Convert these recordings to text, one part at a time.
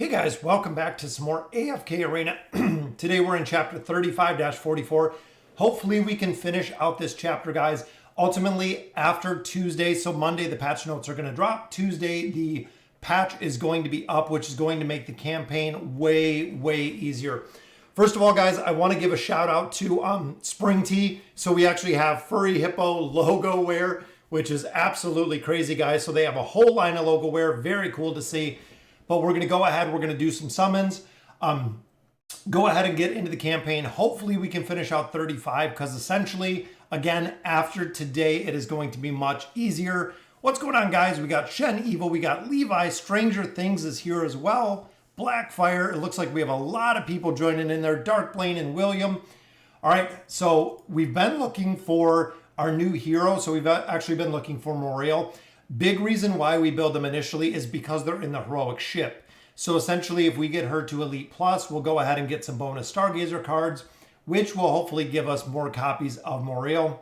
Hey guys, welcome back to some more AFK Arena. Today we're in chapter 35-44. Hopefully we can finish out this chapter, guys. Ultimately, after Tuesday, so Monday, the patch notes are going to drop. Tuesday, the patch is going to be up, which is going to make the campaign way, way easier. First of all, guys, I want to give a shout out to Spring Tea. So we actually have Furry Hippo logo wear, which is absolutely crazy, guys. So they have a whole line of logo wear. Very cool to see. But we're going to go ahead. We're going to do some summons. Go ahead and get into the campaign. Hopefully we can finish out 35 because essentially, again, after today, it is going to be much easier. What's going on, guys? We got Shen Evil. We got Levi. Stranger Things is here as well. Blackfire. It looks like we have a lot of people joining in there. Dark Blaine and William. All right. So we've been looking for our new hero. So we've actually been looking for Moriel. Big reason why we build them initially is because they're in the heroic ship. So essentially, if we get her to Elite Plus, we'll go ahead and get some bonus Stargazer cards, which will hopefully give us more copies of Moriel.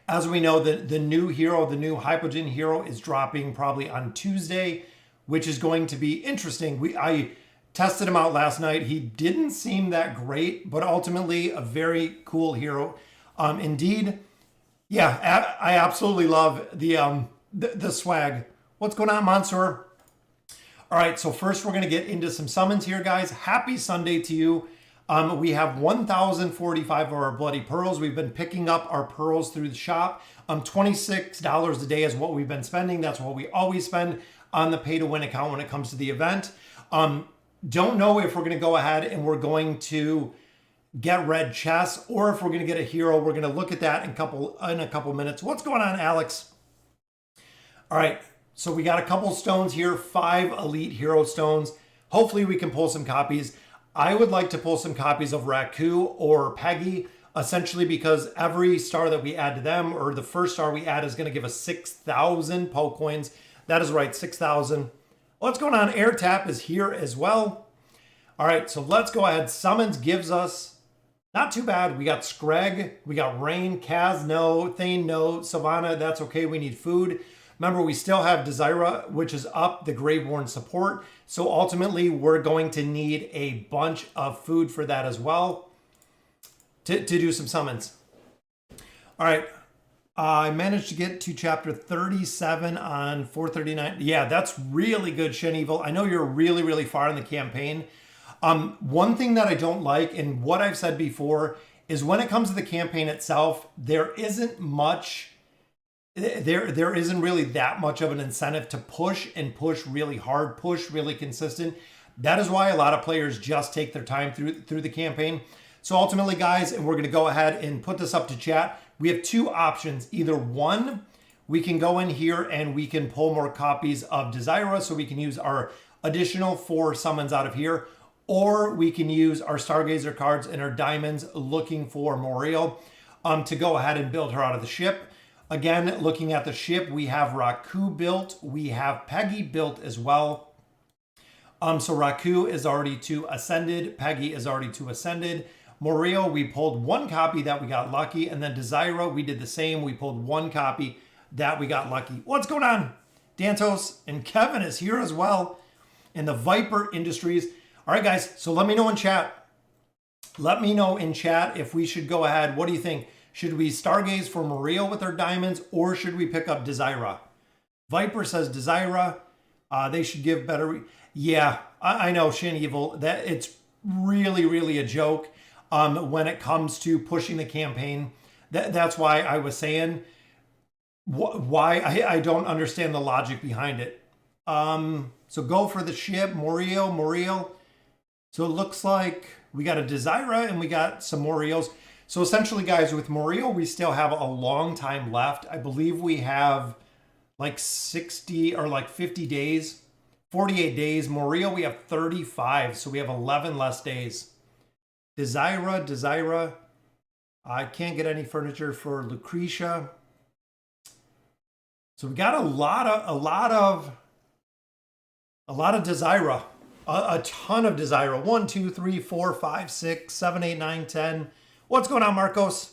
As we know, the new hero, the new Hypogen hero is dropping probably on Tuesday, which is going to be interesting. I tested him out last night. He didn't seem that great, but ultimately a very cool hero. Indeed, yeah, I absolutely love the swag. What's going on, Monsieur? All right, so first we're going to get into some summons here, guys. Happy Sunday to you. We have 1,045 of our bloody pearls. We've been picking up our pearls through the shop. $26 a day is what we've been spending. That's what we always spend on the pay-to-win account when it comes to the event. Don't know if we're going to go ahead and we're going to get red chests or if we're going to get a hero. We're going to look at that in a couple minutes. What's going on, Alex? All right, so we got a couple stones here, 5 elite hero stones. Hopefully we can pull some copies. I would like to pull some copies of Raku or Peggy, essentially because every star that we add to them, or the first star we add, is going to give us 6,000 Poe coins. That is right, 6,000. What's going on? Air Tap is here as well. All right, so let's go ahead. Summons gives us, not too bad. We got Screg, we got Rain, Kaz, no, Thane, no, Savannah, that's okay. We need food. Remember, we still have Desira, which is up, the Graveborn support. So ultimately, we're going to need a bunch of food for that as well to do some summons. All right. I managed to get to chapter 37 on 439. Yeah, that's really good, Shen Evil. I know you're really, really far in the campaign. One thing that I don't like, and what I've said before, is when it comes to the campaign itself, there isn't much... There isn't really that much of an incentive to push and push really hard, push really consistent. That is why a lot of players just take their time through the campaign. So ultimately, guys, and we're going to go ahead and put this up to chat. We have two options. Either one, we can go in here and we can pull more copies of Desira, so we can use our additional 4 summons out of here, or we can use our Stargazer cards and our diamonds looking for Moriel to go ahead and build her out of the ship. Again, looking at the ship, we have Raku built. We have Peggy built as well. So Raku is already to Ascended. Peggy is already to Ascended. Moriel, we pulled 1 copy that we got lucky. And then Desira, we did the same. We pulled 1 copy that we got lucky. What's going on? Dantos and Kevin is here as well in the Viper Industries. All right, guys. So let me know in chat. Let me know in chat if we should go ahead. What do you think? Should we Stargaze for Moriel with our diamonds, or should we pick up Desira? Viper says Desira. They should give better. Yeah, I know, Shen Evil. That it's really, really a joke when it comes to pushing the campaign. That's why I was saying why I don't understand the logic behind it. So go for the ship, Moriel. So it looks like we got a Desira and we got some Moriels. So essentially, guys, with Moriel, we still have a long time left. I believe we have like 60 or like 50 days, 48 days. Moriel, we have 35, so we have 11 less days. Desira. I can't get any furniture for Lucretia. So we got a lot of Desira, a ton of Desira. 1, 2, 3, 4, 5, 6, 7, 8, 9, 10. What's going on, Marcos?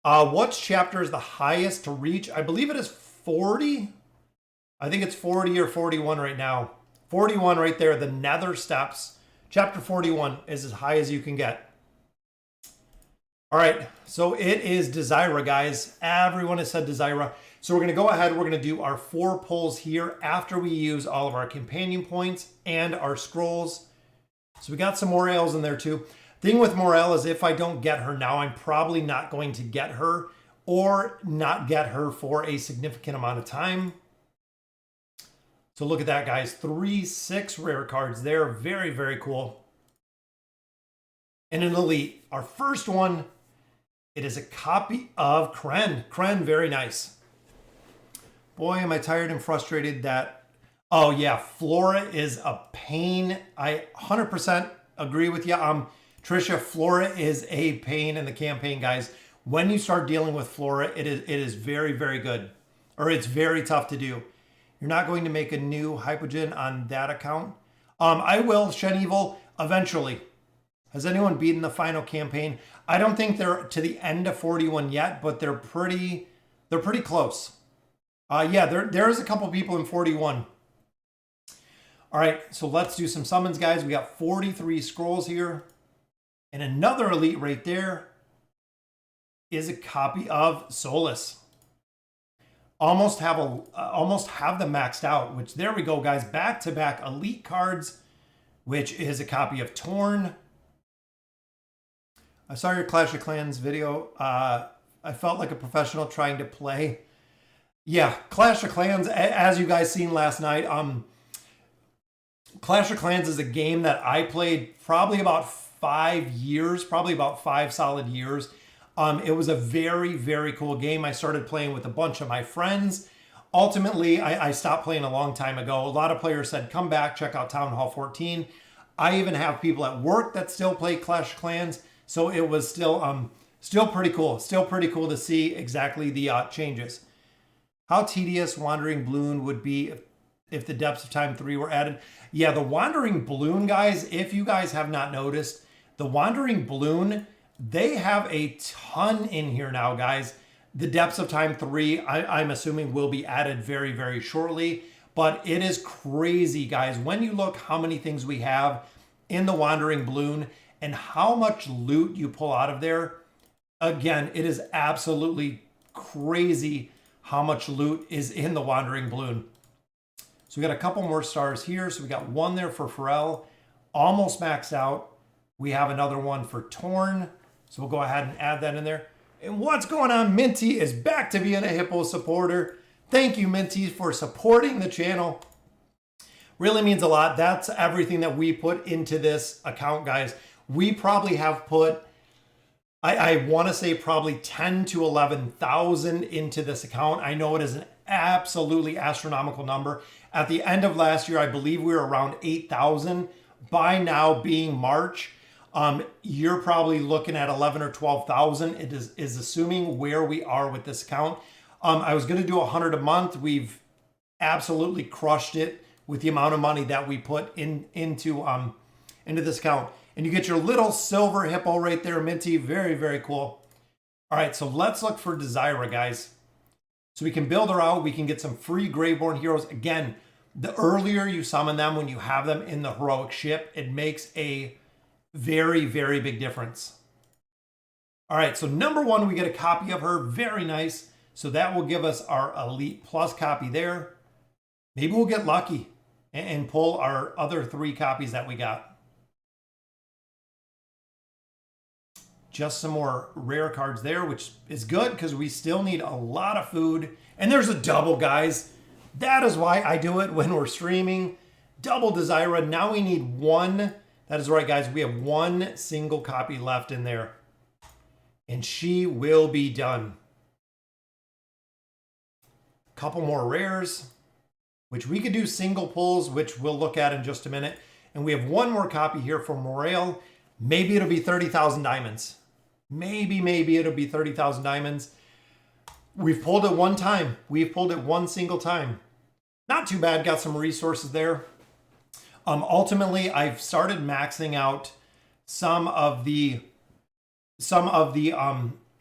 What chapter is the highest to reach? I believe it is 40. I think it's 40 or 41 right now. 41 right there, the Nether Steps. Chapter 41 is as high as you can get. All right, so it is Desira, guys. Everyone has said Desira. So we're going to go ahead. We're going to do our 4 pulls here after we use all of our companion points and our scrolls. So we got some Morels in there too. Thing with Morel is if I don't get her now, I'm probably not going to get her or not get her for a significant amount of time. So look at that, guys. 3, 6 rare cards there. Very, very cool. And an elite. Our first one, it is a copy of Kren. Kren, very nice. Boy, am I tired and frustrated that... Oh, yeah, Flora is a pain. I 100% agree with you. Trisha, Flora is a pain in the campaign, guys. When you start dealing with Flora, it is very, very good. Or it's very tough to do. You're not going to make a new Hypogen on that account. I will, Shenevil, eventually. Has anyone beaten the final campaign? I don't think they're to the end of 41 yet, but they're pretty close. Yeah, there is a couple people in 41. All right, so let's do some summons, guys. We got 43 scrolls here. And another elite right there is a copy of Solus. Almost have them maxed out, which there we go, guys. Back-to-back elite cards, which is a copy of Torn. I saw your Clash of Clans video. I felt like a professional trying to play. Yeah, Clash of Clans, as you guys seen last night, Clash of Clans is a game that I played probably about 5 years, probably about 5 solid years. It was a very, very cool game. I started playing with a bunch of my friends. Ultimately, I stopped playing a long time ago. A lot of players said, come back, check out Town Hall 14. I even have people at work that still play Clash of Clans. So it was still pretty cool. Still pretty cool to see exactly the changes. How tedious Wandering Balloon would be if the Depths of Time 3 were added. Yeah, the Wandering Balloon, guys, if you guys have not noticed, the Wandering Balloon, they have a ton in here now, guys. The Depths of Time 3, I'm assuming, will be added very, very shortly. But it is crazy, guys. When you look how many things we have in the Wandering Balloon and how much loot you pull out of there, again, it is absolutely crazy how much loot is in the Wandering Balloon. So we got a couple more stars here. So we got one there for Pharrell, almost maxed out. We have another one for Torn. So we'll go ahead and add that in there. And what's going on? Minty is back to being a Hippo supporter. Thank you, Minty, for supporting the channel. Really means a lot. That's everything that we put into this account, guys. We probably have put, I want to say probably 10 to 11,000 into this account. I know it is an absolutely astronomical number. At the end of last year, I believe we were around 8,000. By now being March, you're probably looking at 11 or 12,000. It is assuming where we are with this account. I was going to do 100 a month. We've absolutely crushed it with the amount of money that we put into this account. And you get your little silver hippo right there, Minty. Very, very cool. All right, so let's look for Desira, guys. So we can build her out. We can get some free Greyborn heroes. Again, the earlier you summon them when you have them in the heroic ship, it makes a very, very big difference. All right, so number 1, we get a copy of her. Very nice. So that will give us our Elite Plus copy there. Maybe we'll get lucky and pull our other 3 copies that we got. Just some more rare cards there, which is good because we still need a lot of food. And there's a double, guys. That is why I do it when we're streaming. Double Desira. Now we need 1. That is right, guys. We have 1 single copy left in there. And she will be done. Couple more rares, which we could do single pulls, which we'll look at in just a minute. And we have 1 more copy here for Morale. Maybe it'll be 30,000 diamonds. Maybe it'll be 30,000 diamonds. We've pulled it 1 time. We've pulled it 1 single time. Not too bad. Got some resources there. Ultimately, I've started maxing out some of the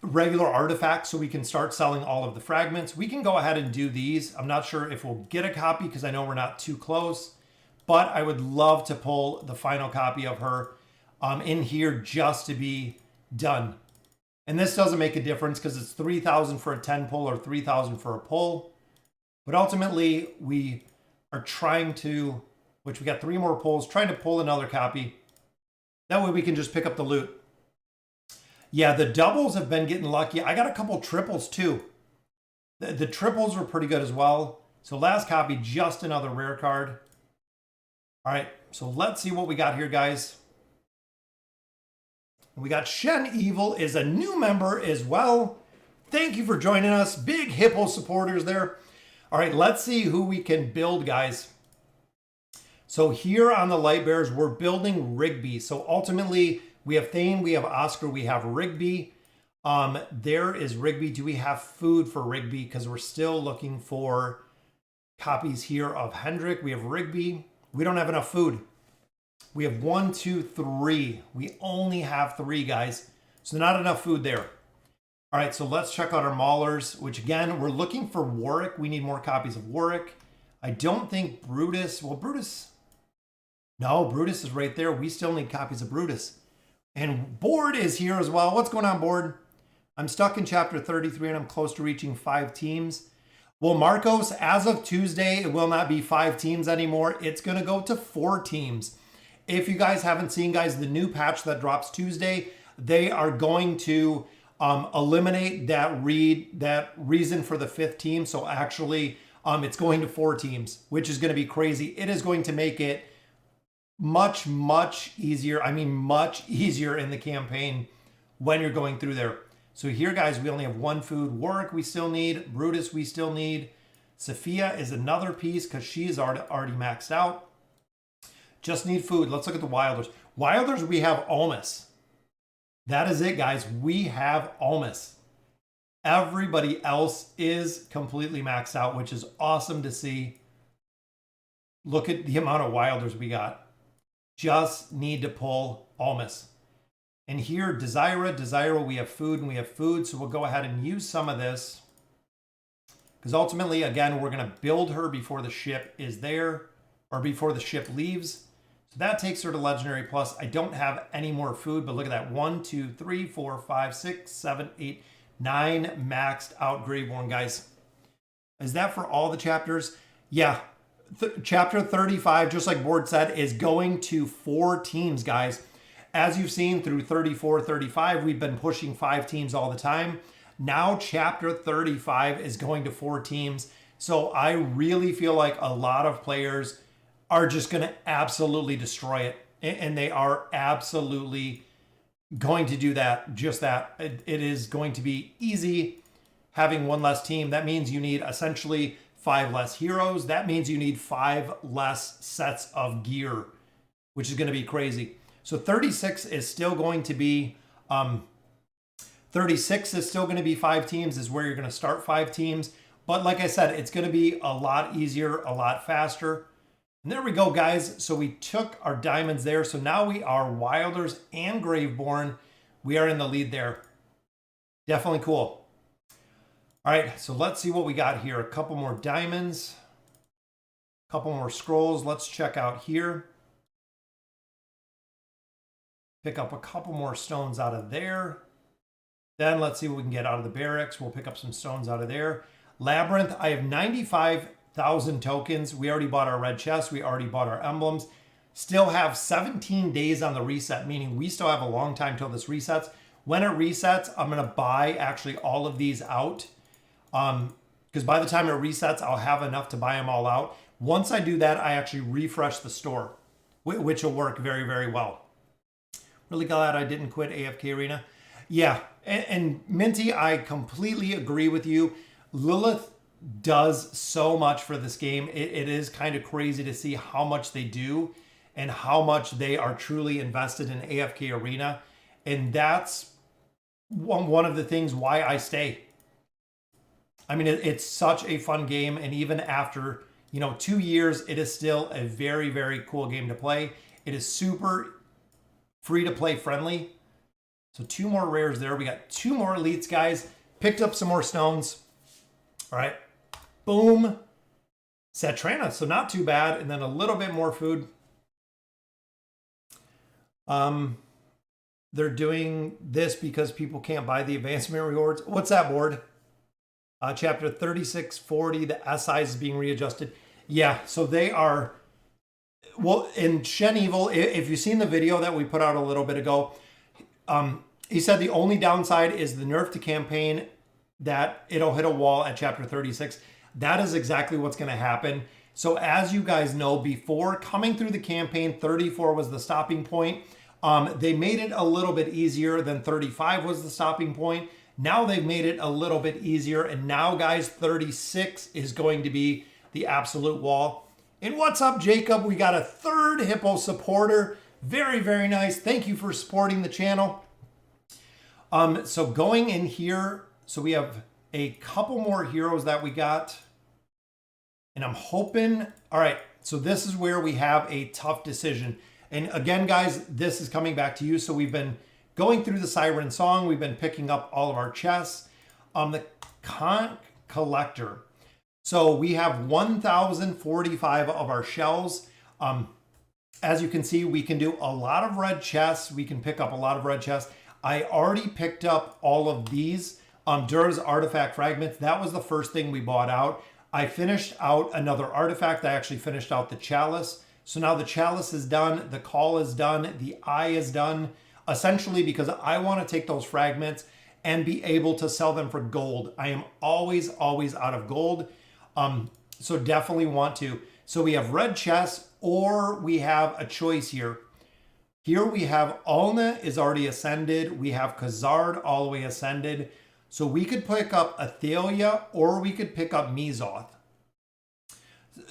regular artifacts so we can start selling all of the fragments. We can go ahead and do these. I'm not sure if we'll get a copy because I know we're not too close, but I would love to pull the final copy of her in here just to be done. And this doesn't make a difference because it's 3,000 for a 10 pull or 3,000 for a pull. But ultimately, we are trying to, which we got 3 more pulls, trying to pull another copy. That way we can just pick up the loot. Yeah, the doubles have been getting lucky. I got a couple triples too. The triples were pretty good as well. So last copy, just another rare card. All right, so let's see what we got here, guys. We got Shen Evil is a new member as well. Thank you for joining us. Big Hippo supporters there. All right, let's see who we can build, guys. So here on the Light Bears, we're building Rigby. So ultimately, we have Thane, we have Oscar, we have Rigby. There is Rigby. Do we have food for Rigby? Because we're still looking for copies here of Hendrik. We have Rigby. We don't have enough food. We have 1, 2, 3. We only have 3, guys. So not enough food there. All right, so let's check out our Maulers, which again, we're looking for Warwick. We need more copies of Warwick. I don't think Brutus, well, no, Brutus is right there. We still need copies of Brutus. And Board is here as well. What's going on, Board? I'm stuck in chapter 33 and I'm close to reaching 5 teams. Well, Marcos, as of Tuesday, it will not be 5 teams anymore. It's going to go to 4 teams. If you guys haven't seen, guys, the new patch that drops Tuesday, they are going to eliminate that reason for the 5th team. So actually, it's going to 4 teams, which is going to be crazy. It is going to make it much, much easier. I mean, much easier in the campaign when you're going through there. So here, guys, we only have 1 food. Warwick we still need. Brutus we still need. Sophia is another piece because she's already maxed out. Just need food. Let's look at the Wilders. Wilders, we have Almas. That is it, guys. We have Almas. Everybody else is completely maxed out, which is awesome to see. Look at the amount of Wilders we got. Just need to pull Almas. And here, Desira, we have food and we have food. So we'll go ahead and use some of this. Because ultimately, again, we're going to build her before the ship is there. Or before the ship leaves. So that takes her to Legendary Plus. I don't have any more food, but look at that. 1, 2, 3, 4, 5, 6, 7, 8, 9 maxed out Graveborn, guys. Is that for all the chapters? Yeah. Chapter 35, just like Board said, is going to 4 teams, guys. As you've seen through 34, 35, we've been pushing 5 teams all the time. Now chapter 35 is going to 4 teams. So I really feel like a lot of players are just going to absolutely destroy it. And they are absolutely going to do that, just that. It is going to be easy having 1 less team. That means you need essentially 5 less heroes. That means you need 5 less sets of gear, which is going to be crazy. So 36 is still going to be 36 is still going to be 5 teams, is where you're going to start 5 teams. But like I said, it's going to be a lot easier, a lot faster. And there we go, guys. So we took our diamonds there. So now we are Wilders and Graveborn. We are in the lead there. Definitely cool. All right, so let's see what we got here. A couple more diamonds. A couple more scrolls. Let's check out here. Pick up a couple more stones out of there. Then let's see what we can get out of the barracks. We'll pick up some stones out of there. Labyrinth, I have 95,000 tokens. We already bought our red chest. We already bought our emblems. Still have 17 days on the reset, meaning we still have a long time till this resets. When it resets, I'm going to buy actually all of these out. Because by the time it resets, I'll have enough to buy them all out. Once I do that, I actually refresh the store, which will work very, very well. Really glad I didn't quit AFK Arena. Yeah, and Minty, I completely agree with you. Lilith does so much for this game. It is kind of crazy to see how much they do and how much they are truly invested in AFK Arena. And that's one of the things why I stay. I mean, it's such a fun game. And even after, 2 years, it is still a very, very cool game to play. It is super free to play friendly. So 2 more rares there. We got 2 more elites, guys. Picked up some more stones. All right. Boom. Satrana, so not too bad. And then a little bit more food. They're doing this because people can't buy the advancement rewards. What's that, board? Chapter 3640, the SI is being readjusted. Yeah, so they are, well, in Shen Evil, if you've seen the video that we put out a little bit ago, he said the only downside is the nerf to campaign, that it'll hit a wall at chapter 36. That is exactly what's going to happen. So as you guys know, before coming through the campaign, 34 was the stopping point. They made it a little bit easier than 35 was the stopping point. Now they've made it a little bit easier. And now, guys, 36 is going to be the absolute wall. And what's up, Jacob? We got a third Hippo supporter. Very, very nice. Thank you for supporting the channel. So going in here, so we have a couple more heroes that we got. And I'm hoping, all right, so this is where we have a tough decision. And again, guys, this is coming back to you. So we've been going through the Siren Song. We've been picking up all of our chests. The Conch Collector. So we have 1,045 of our shells. As you can see, we can do a lot of red chests. We can pick up a lot of red chests. I already picked up all of these Dur's artifact fragments. That was the first thing we bought out. I finished out another artifact. I actually finished out the chalice. So now the chalice is done. The call is done. The eye is done. Essentially because I want to take those fragments and be able to sell them for gold. I am always out of gold. So definitely want to. So we have red chests, or we have a choice here. Here we have Alna is already ascended. We have Khazard all the way ascended. So we could pick up Athalia, or we could pick up Mizoth.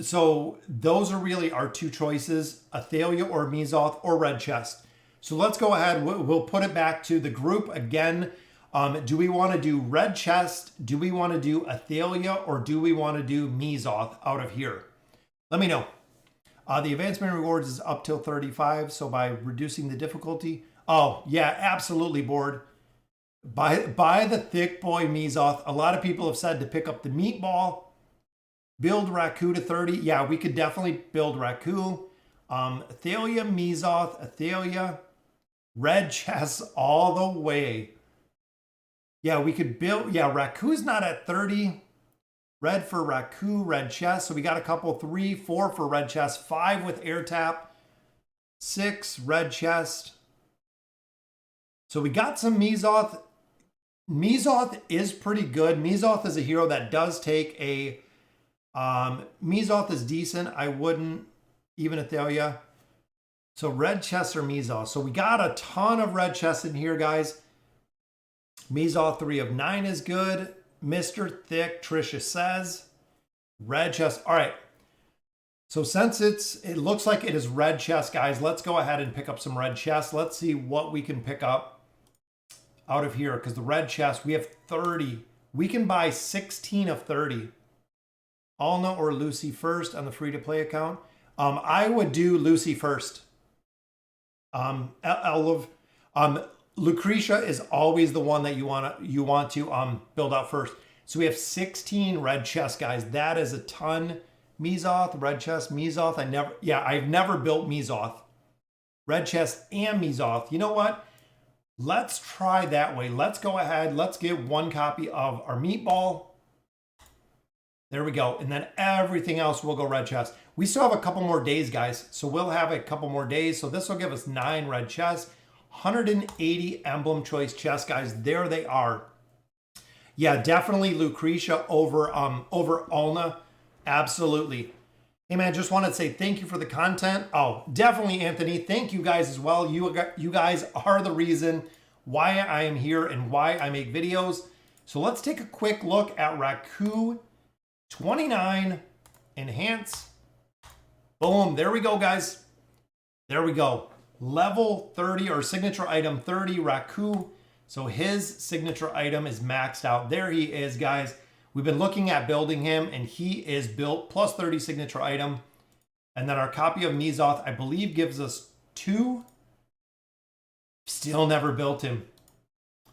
So those are really our two choices, Athalia or Mizoth or red chest. So let's go ahead. We'll put it back to the group again. Do we want to do red chest? Do we want to do Athalia, or do we want to do Mizoth out of here? Let me know. The advancement rewards is up till 35. So by reducing the difficulty. Oh yeah, absolutely, board. Buy the thick boy Mizoth. A lot of people have said to pick up the meatball. Build Raku to 30. Yeah, we could definitely build Raku. Athalia, Mizoth, Athalia. Red chests all the way. Yeah, we could build. Yeah, Raku's not at 30. Red for Raku, red chest. So we got a couple, 3, 4 for red chest, 5 with air tap, 6 red chest. So we got some Mizoth. Mizoth is pretty good. Mizoth is a hero that does take a... Mizoth is decent. I wouldn't even Athalia. So red chests or Mizoth. So we got a ton of red chests in here, guys. Mizoth 3 of 9 is good. Mr. Thick, Trisha says. Red chest. All right. So since it looks like it is red chest, guys, let's go ahead and pick up some red chests. Let's see what we can pick up out of here, because the red chest, we have 30. We can buy 16 of 30. Alna or Lucy first on the free-to-play account. I would do Lucy first. Lucretia is always the one that you want to build out first. So we have 16 red chests, guys. That is a ton. Mizoth, red chest, Mizoth. I've never built Mizoth. Red chest and Mizoth. You know what? Let's try that way. Let's go ahead. Let's get one copy of our meatball. There we go. And then everything else will go red chest. We still have a couple more days, guys. So we'll have a couple more days. So this will give us 9 red chests, 180 emblem choice chests, guys. There they are. Yeah, definitely Lucretia over Alna. Absolutely. Hey man, just wanted to say thank you for the content. Oh, definitely, Anthony. Thank you guys as well. You guys are the reason why I am here and why I make videos. So let's take a quick look at Raku 29 enhance. Boom. There we go, guys. There we go. Level 30 or signature item 30 Raku. So his signature item is maxed out. There he is, guys. We've been looking at building him, and he is built plus 30 signature item. And then our copy of Mizoth, I believe, gives us 2. Still never built him.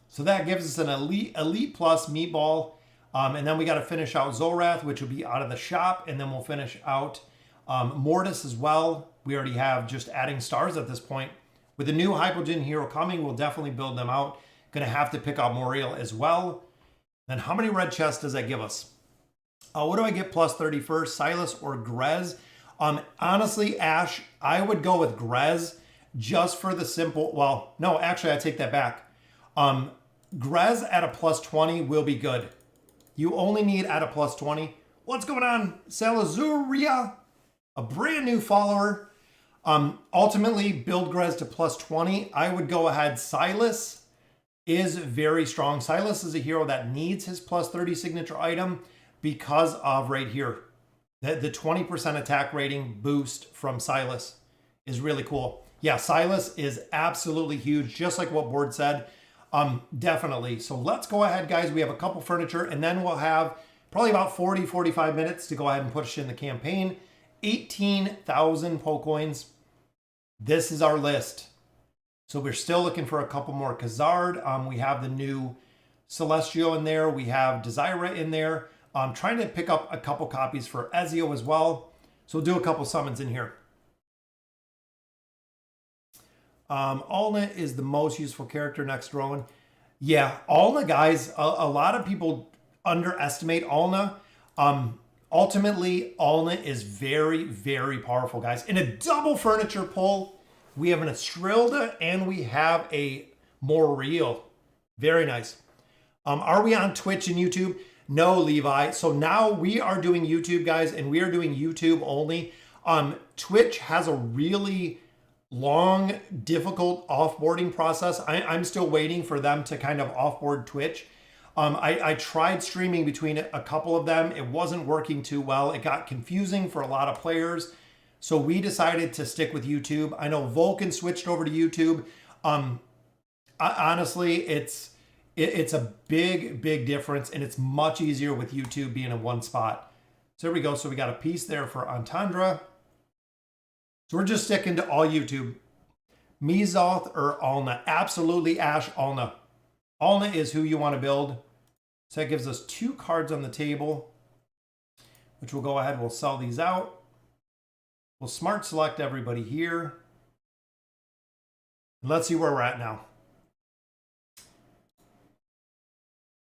So that gives us an elite plus meatball. And then we got to finish out Zorath, which will be out of the shop. And then we'll finish out Mortis as well. We already have just adding stars at this point. With the new Hypogean hero coming, we'll definitely build them out. Going to have to pick out Moriel as well. Then how many red chests does that give us? What do I get plus 31st? Silas or Grez? Honestly, Ash, I would go with Grez just for the simple... Well, no, actually, I take that back. Grez at a plus 20 will be good. You only need at a plus 20. What's going on? Salazuria, a brand new follower. Ultimately, build Grez to plus 20. I would go ahead. Silas is very strong. Silas is a hero that needs his plus 30 signature item because of right here. The 20% attack rating boost from Silas is really cool. Yeah, Silas is absolutely huge, just like what Board said. Definitely. So let's go ahead, guys. We have a couple furniture, and then we'll have probably about 40, 45 minutes to go ahead and push in the campaign. 18,000 Pocoins. This is our list. So we're still looking for a couple more Khazard. We have the new Celestial in there. We have Desira in there. I'm trying to pick up a couple copies for Ezio as well. So we'll do a couple summons in here. Alna is the most useful character next to Rowan. Yeah, Alna, guys, a lot of people underestimate Alna. Ultimately, Alna is very, very powerful, guys. In a double furniture pull, we have an Estrilda and we have a Moriel. Very nice. Are we on Twitch and YouTube? No, Levi. So now we are doing YouTube, guys, and we are doing YouTube only. Twitch has a really long, difficult offboarding process. I'm still waiting for them to kind of offboard Twitch. I tried streaming between a couple of them. It wasn't working too well. It got confusing for a lot of players. So we decided to stick with YouTube. I know Vulcan switched over to YouTube. Honestly, it's a big, big difference, and it's much easier with YouTube being in one spot. So there we go. So we got a piece there for Antandra. So we're just sticking to all YouTube. Mizoth or Alna. Absolutely, Ash, Alna. Alna is who you want to build. So that gives us 2 cards on the table, which we'll go ahead. We'll sell these out. We'll smart select everybody here. And let's see where we're at now.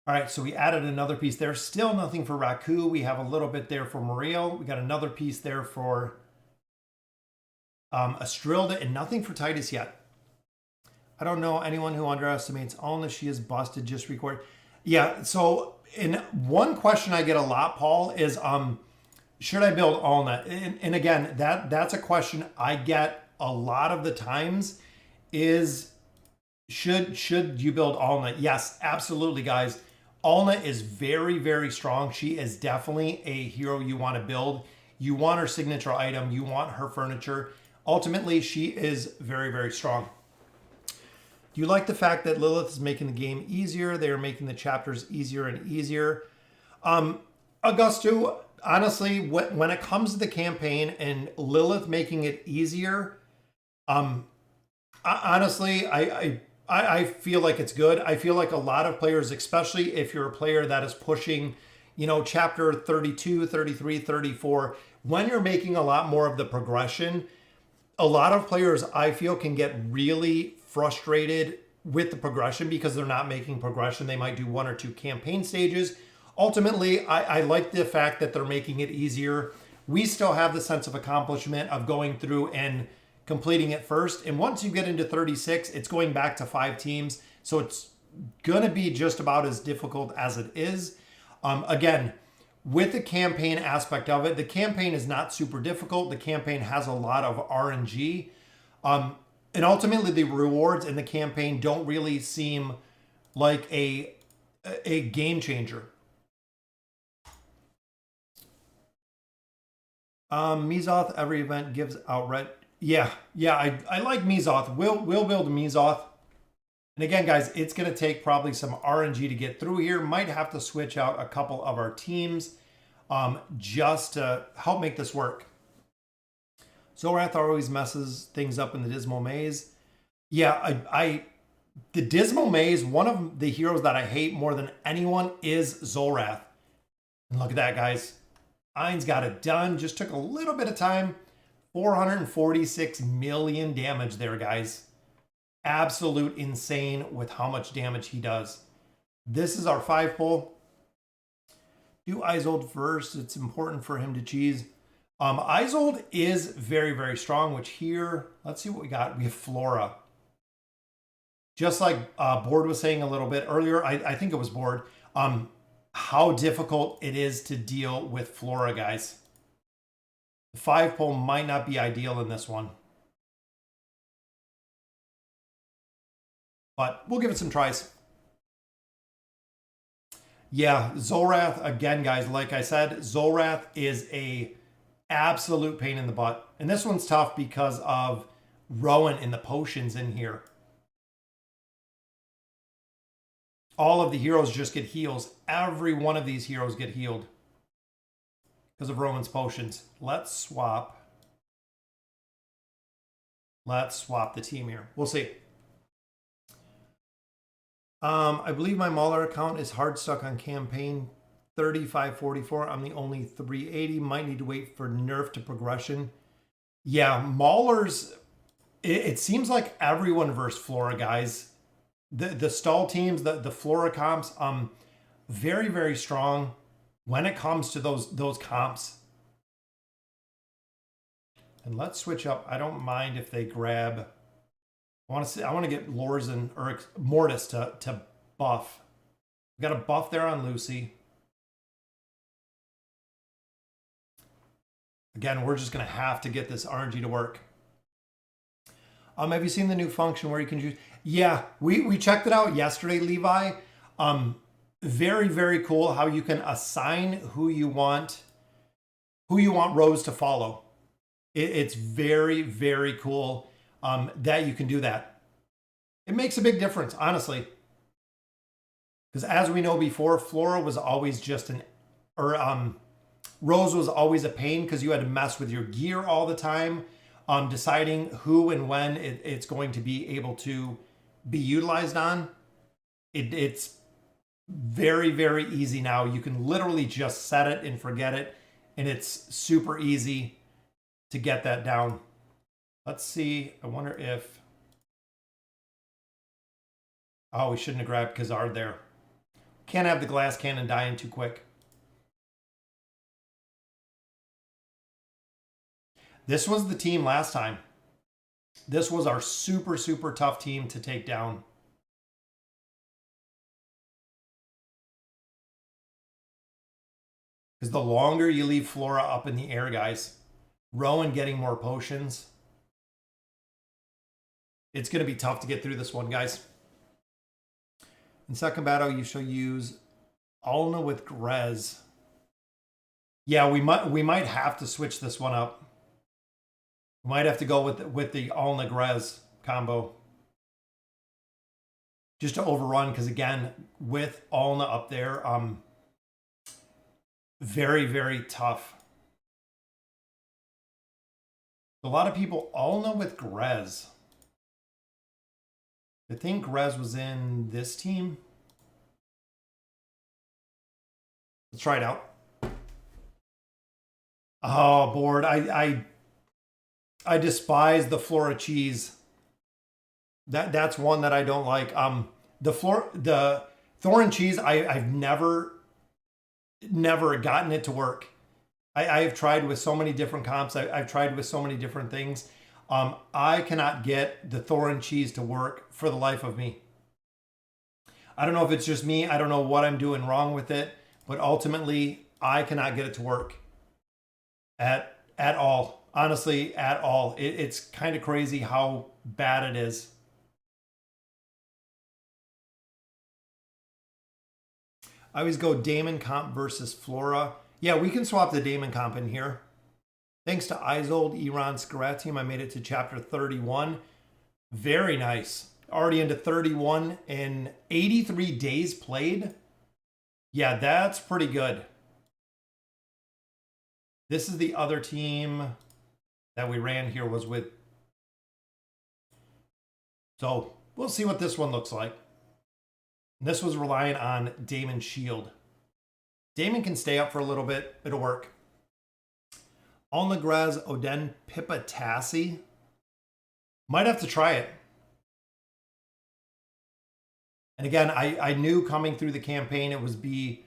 All right, so we added another piece there. Still nothing for Raku. We have a little bit there for Moriel. We got another piece there for Estrilda, and nothing for Titus yet. I don't know anyone who underestimates Alna. She is busted. Just record. Yeah, so in one question I get a lot, Paul, is should I build Alna? And again, that's a question I get a lot of the times is should you build Alna? Yes, absolutely, guys. Alna is very, very strong. She is definitely a hero you want to build. You want her signature item. You want her furniture. Ultimately, she is very, very strong. Do you like the fact that Lilith is making the game easier? They are making the chapters easier and easier. Augusto, honestly, when it comes to the campaign and Lilith making it easier, honestly, I feel like it's good. I feel like a lot of players, especially if you're a player that is pushing, chapter 32, 33, 34, when you're making a lot more of the progression, a lot of players, I feel, can get really frustrated with the progression because they're not making progression. They might do 1 or 2 campaign stages. Ultimately, I like the fact that they're making it easier. We still have the sense of accomplishment of going through and completing it first. And once you get into 36, it's going back to 5 teams. So it's going to be just about as difficult as it is. Again, with the campaign aspect of it, the campaign is not super difficult. The campaign has a lot of RNG. And ultimately, the rewards in the campaign don't really seem like a game changer. Mizoth, every event gives outright. Yeah, I like Mizoth. We'll build Mizoth. And again, guys, it's going to take probably some RNG to get through here. Might have to switch out a couple of our teams just to help make this work. Zorath always messes things up in the Dismal Maze. Yeah, the Dismal Maze, one of the heroes that I hate more than anyone is Zorath. And look at that, guys. Ain's got it done. Just took a little bit of time. 446 million damage there, guys. Absolute insane with how much damage he does. This is our 5 pull. Do Isold first. It's important for him to cheese. Isold is very, very strong, which here, let's see what we got. We have Flora. Just like Board was saying a little bit earlier, I think it was Board, how difficult it is to deal with Flora, guys. The 5 pull might not be ideal in this one. But we'll give it some tries. Yeah, Zolrath, again, guys, like I said, Zolrath is a absolute pain in the butt. And this one's tough because of Rowan and the potions in here. All of the heroes just get heals. Every one of these heroes get healed because of Rowan's potions. Let's swap. Let's swap the team here. We'll see. I believe my Mauler account is hard stuck on campaign 3544. I'm the only 380. Might need to wait for nerf to progression. Yeah, Maulers, it seems like everyone versus Flora, guys. The stall teams, the Flora comps, very, very strong when it comes to those comps. And let's switch up. I don't mind if they grab. I want to get Lorzen or Mortis to buff. We got a buff there on Lucy. Again, we're just going to have to get this RNG to work. Have you seen the new function where you can choose? Yeah, we checked it out yesterday, Levi. Very, very cool how you can assign who you want Rose to follow. It's very, very cool that you can do that. It makes a big difference, honestly. Because as we know before, Flora was always just Rose was always a pain because you had to mess with your gear all the time, deciding who and when it's going to be able to be utilized on. It's very, very easy now. You can literally just set it and forget it, and it's super easy to get that down. Let's see. I wonder if... Oh, we shouldn't have grabbed Khazard there. Can't have the glass cannon dying too quick. This was the team last time. This was our super, super tough team to take down. Because the longer you leave Flora up in the air, guys, Rowan getting more potions, it's going to be tough to get through this one, guys. In second battle, you shall use Alna with Grez. Yeah, we might have to switch this one up. We might have to go with the Alna Grez combo. Just to overrun, because again, with Alna up there, very, very tough. A lot of people Alna with Grez. I think Grez was in this team. Let's try it out. Oh, Board. I despise the Flora cheese. That's one that I don't like. The Thorin cheese, I've never gotten it to work. I've tried with so many different comps. I've tried with so many different things. I cannot get the Thorin cheese to work for the life of me. I don't know if it's just me. I don't know what I'm doing wrong with it, but ultimately I cannot get it to work at all. Honestly, at all. It's kind of crazy how bad it is. I always go Damon comp versus Flora. Yeah, we can swap the Damon comp in here. Thanks to Isold, Iran, Scaratium, I made it to chapter 31. Very nice. Already into 31 in 83 days played. Yeah, that's pretty good. This is the other team that we ran here was with. So we'll see what this one looks like. This was relying on Damon's shield. Damon can stay up for a little bit. It'll work. Alnagrez, Oden, Pippa, Tassie. Might have to try it. And again, I knew coming through the campaign it was be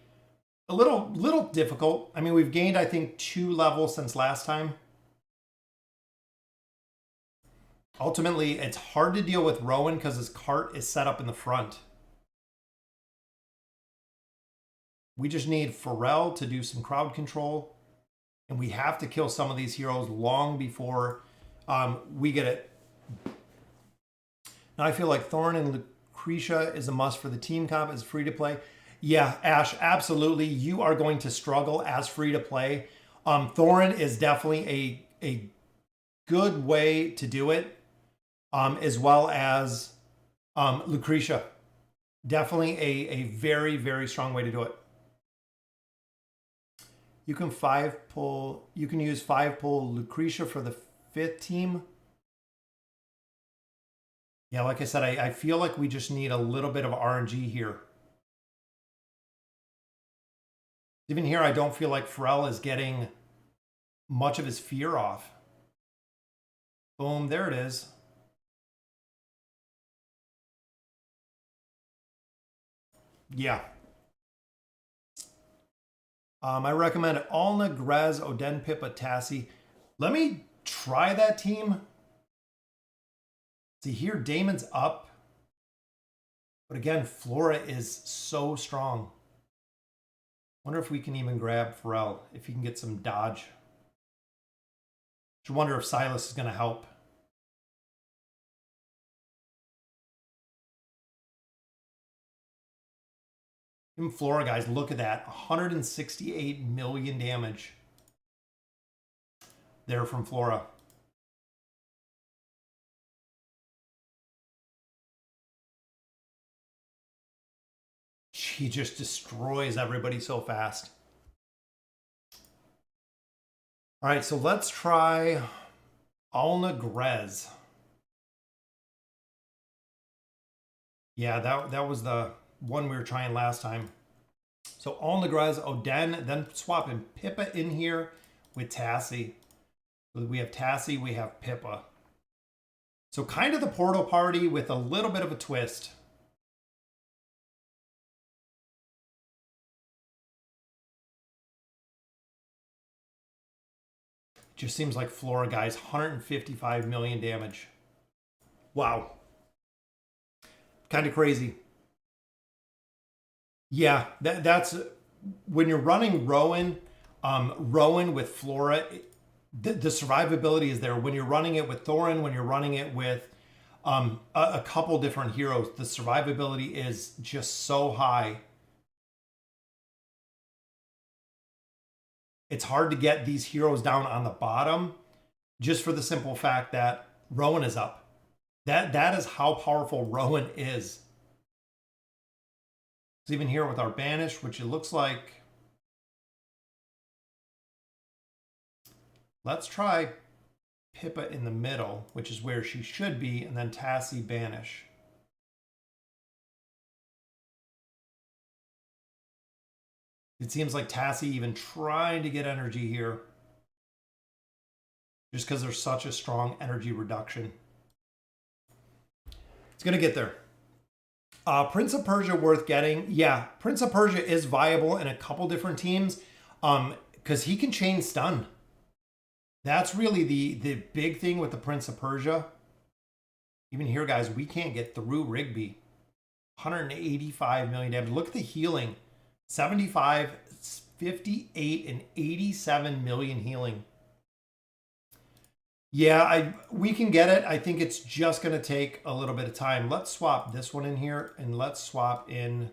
a little difficult. I mean, we've gained, I think, 2 levels since last time. Ultimately, it's hard to deal with Rowan because his cart is set up in the front. We just need Pharrell to do some crowd control. And we have to kill some of these heroes long before we get it. Now I feel like Thorn and Lucretia is a must for the team comp as free to play. Yeah, Ash, absolutely. You are going to struggle as free to play. Thorn is definitely a good way to do it, as well as Lucretia. Definitely a very, very strong way to do it. You can use 5-pull Lucretia for the 5th team. Yeah, like I said, I feel like we just need a little bit of RNG here. Even here, I don't feel like Pharrell is getting much of his fear off. Boom, there it is. Yeah. I recommend Alna, Grez, Oden, Pippa, Tassie. Let me try that team. See here, Damon's up. But again, Flora is so strong. Wonder if we can even grab Pharrell, if he can get some dodge. I wonder if Silas is going to help. Even Flora, guys, look at that. 168 million damage there from Flora. She just destroys everybody so fast. All right, so let's try Alna Grez. Yeah, that was the one we were trying last time. So Alna Grez, Oden, then swapping Pippa in here with Tassie. So we have Tassie, we have Pippa. So kind of the Portal Party with a little bit of a twist. Just seems like Flora, guys, 155 million damage. Wow. Kind of crazy. Yeah, that's when you're running Rowan, Rowan with Flora, the survivability is there. When you're running it with Thorin, when you're running it with a couple different heroes, the survivability is just so high. It's hard to get these heroes down on the bottom just for the simple fact that Rowan is up. That is how powerful Rowan is. So even here with our Banish, which it looks like, let's try Pippa in the middle, which is where she should be, and then Tassie Banish. It seems like Tassie even trying to get energy here, just because there's such a strong energy reduction. It's going to get there. Prince of Persia worth getting. Yeah, Prince of Persia is viable in a couple different teams because he can chain stun. That's really the big thing with the Prince of Persia. Even here, guys, we can't get through Rigby. 185 million damage. Look at the healing. 75, 58, and 87 million healing. Yeah, we can get it. I think it's just going to take a little bit of time. Let's swap this one in here, and let's swap in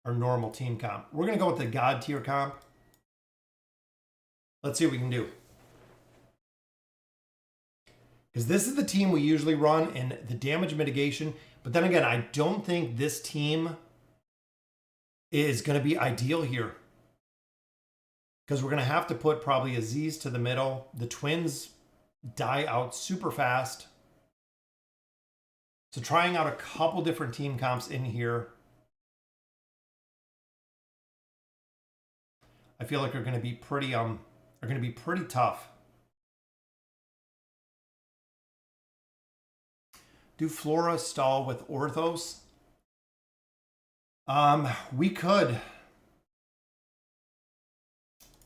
our normal team comp. We're going to go with the God tier comp. Let's see what we can do. Because this is the team we usually run in the damage mitigation. But then again, I don't think this team is going to be ideal here. Because we're going to have to put probably Aziz to the middle. The twins die out super fast. So trying out a couple different team comps in here. I feel like are going to be pretty tough. Do Flora stall with Orthos? We could.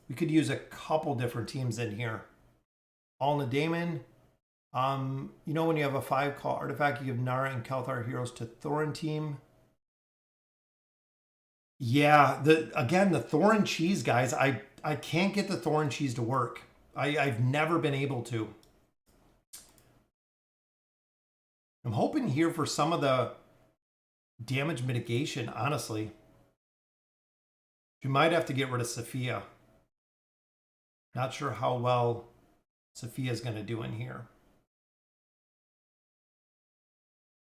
We could use a couple different teams in here. All Nadaman. You know when you have a 5-call artifact, you give Nara and Kelthar heroes to Thorin team. Yeah, again the Thorin cheese guys. I can't get the Thorin cheese to work. I've never been able to. I'm hoping here for some of the damage mitigation, honestly. You might have to get rid of Sophia. Not sure how well Sophia's going to do in here.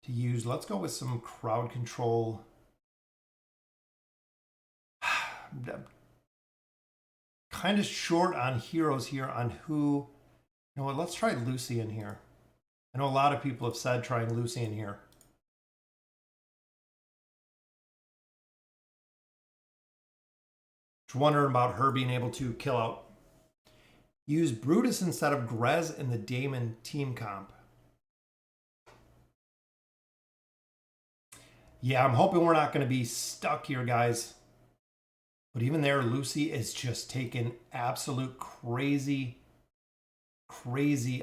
To use, let's go with some crowd control. Kind of short on heroes here on who. You know what, let's try Lucy in here. I know a lot of people have said trying Lucy in here. Just wondering about her being able to kill out. Use Brutus instead of Grez in the Daemon team comp. Yeah, I'm hoping we're not going to be stuck here, guys. But even there, Lucy is just taking absolute crazy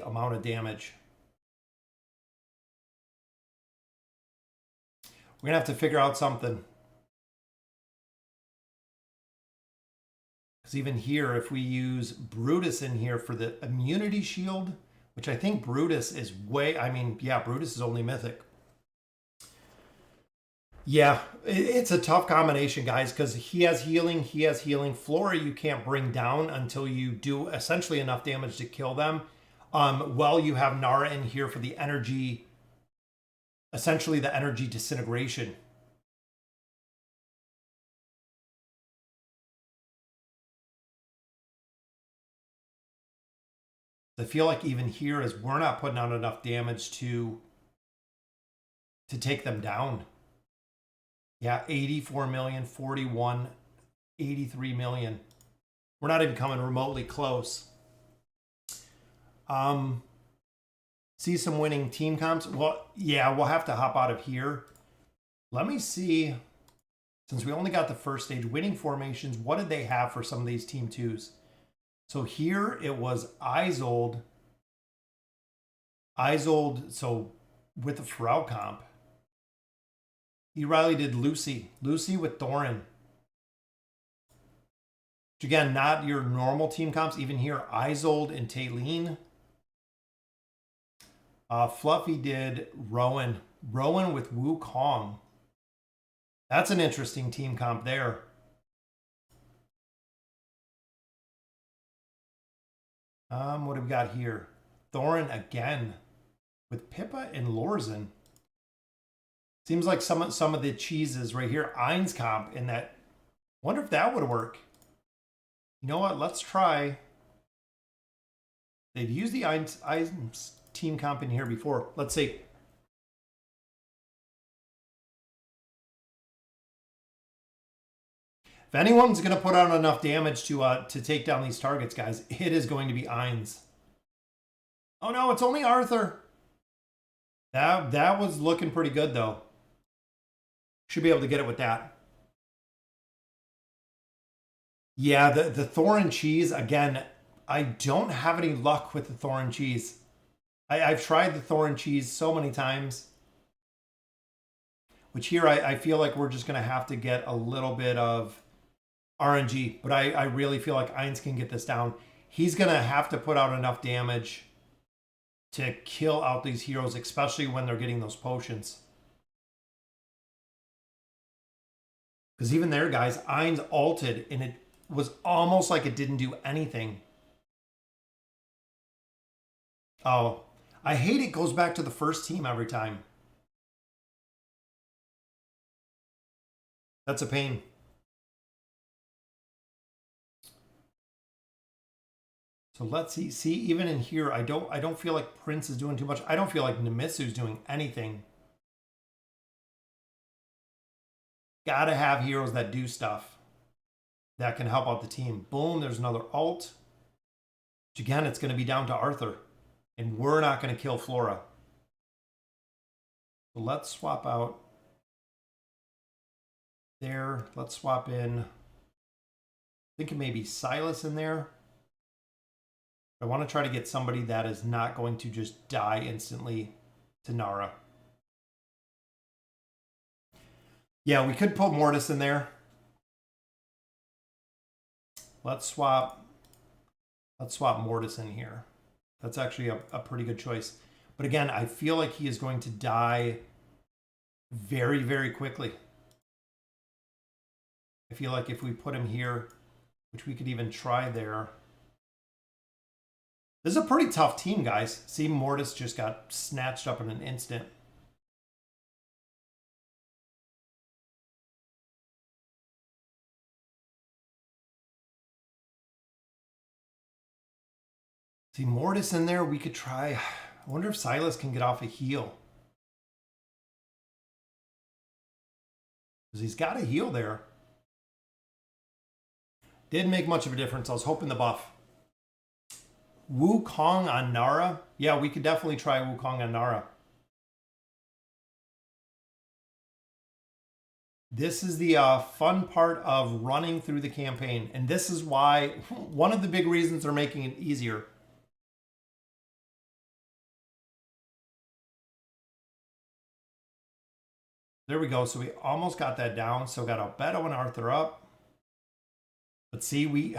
amount of damage. We're going to have to figure out something. Because even here, if we use Brutus in here for the immunity shield, which I think Brutus is yeah, Brutus is only mythic. Yeah, it's a tough combination, guys, because he has healing. Flora you can't bring down until you do essentially enough damage to kill them. Well, you have Nara in here for the energy, essentially the energy disintegration. I feel like even here is we're not putting out enough damage to take them down. Yeah, 84 million, 41, 83 million. We're not even coming remotely close. See some winning team comps? Well, yeah, we'll have to hop out of here. Let me see, since we only got the first stage, winning formations, what did they have for some of these team 2s? So here it was Isolde, so with the Pharrell comp. E. Riley did Lucy with Thorin. Which again, not your normal team comps. Even here, Isolde and Taylene. Fluffy did Rowan with Wukong. That's an interesting team comp there. What have we got here? Thorin again with Pippa and Lorzen. Seems like some of the cheeses right here, Ain's comp in that. Wonder if that would work. You know what? Let's try. They've used the Ain's team comp in here before. Let's see. If anyone's going to put out enough damage to take down these targets, guys, it is going to be Ain's. Oh no, it's only Arthur. That was looking pretty good though. Should be able to get it with that. Yeah, the Thorin cheese, again, I don't have any luck with the Thorin cheese. I've tried the Thorin cheese so many times. Which here I feel like we're just going to have to get a little bit of RNG. But I really feel like Ainz can get this down. He's going to have to put out enough damage to kill out these heroes, especially when they're getting those potions. Because even there, guys, Ainz ulted, and it was almost like it didn't do anything. Oh, I hate it goes back to the first team every time. That's a pain. So let's see. See, even in here, I don't feel like Prince is doing too much. I don't feel like Nemitsu's doing anything. Gotta have heroes that do stuff. that can help out the team. Boom, there's another alt. Which again, it's going to be down to Arthur. And we're not going to kill Flora. So let's swap out there. Let's swap in, thinking maybe Silas in there. I want to try to get somebody that is not going to just die instantly to Nara. Yeah, we could put Mortis in there. Let's swap Mortis in here. That's actually a pretty good choice. But again, I feel like he is going to die very, very quickly. I feel like if we put him here, which we could even try there. This is a pretty tough team, guys. See, Mortis just got snatched up in an instant. See, Mortis in there, we could try. I wonder if Silas can get off a heal. Because he's got a heal there. Didn't make much of a difference. I was hoping the buff. Wukong on Nara? Yeah, we could definitely try Wukong on Nara. This is the fun part of running through the campaign. And this is why, one of the big reasons they're making it easier. There we go. So we almost got that down. So got Albedo and Arthur up. But see,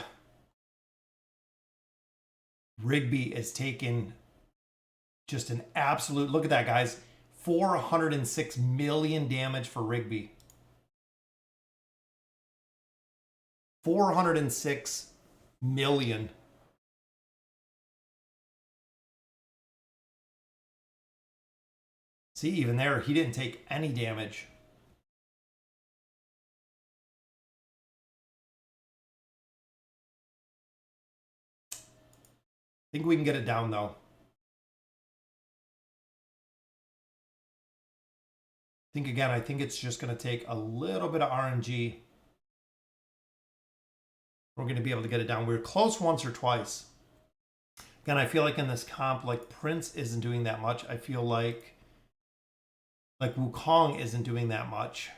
Rigby is taking just an absolute, look at that, guys. 406 million damage for Rigby. 406 million. See, even there, he didn't take any damage. I think we can get it down, though. I think it's just going to take a little bit of RNG. We're going to be able to get it down. We were close once or twice. Again, I feel like in this comp, like Prince isn't doing that much. I feel like Wukong isn't doing that much.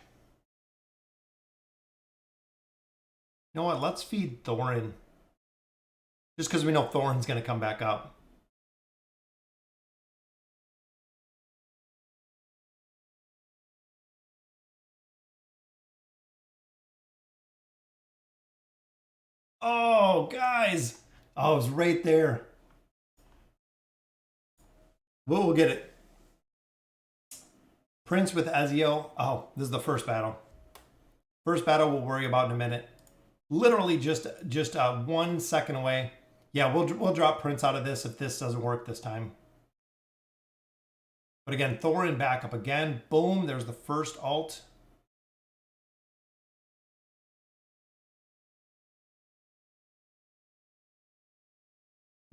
You know what? Let's feed Thorin. Just because we know Thorin's going to come back up. Oh, guys. Oh, it was right there. We'll get it. Prince with Ezio. Oh, this is the first battle. First battle we'll worry about in a minute. Literally just 1 second away. Yeah, we'll drop Prince out of this if this doesn't work this time. But again, Thorin back up again. Boom, there's the first alt.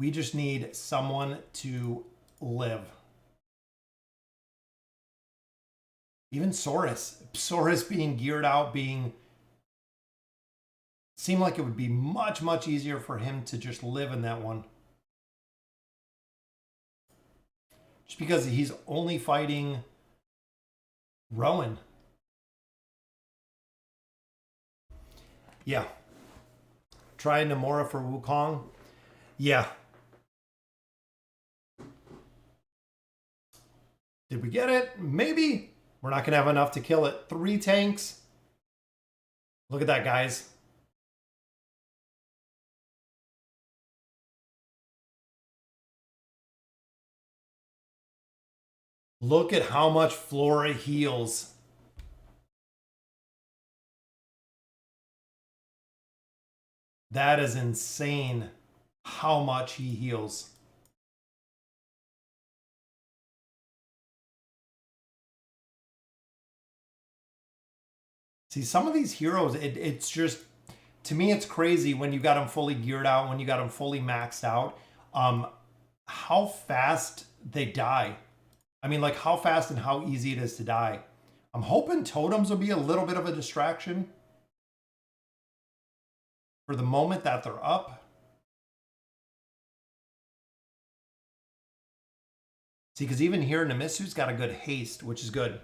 We just need someone to live. Even Soros being geared out, seemed like it would be much, much easier for him to just live in that one. Just because he's only fighting Rowan. Yeah. Try Namora for Wukong. Yeah. Did we get it? Maybe. We're not going to have enough to kill it. 3 tanks. Look at that, guys. Look at how much Flora heals. That is insane how much he heals. See, some of these heroes, it's just, to me, it's crazy when you got them fully geared out, when you got them fully maxed out, how fast they die. I mean, like how fast and how easy it is to die. I'm hoping totems will be a little bit of a distraction. for the moment that they're up. See, because even here, Namisu's got a good haste, which is good.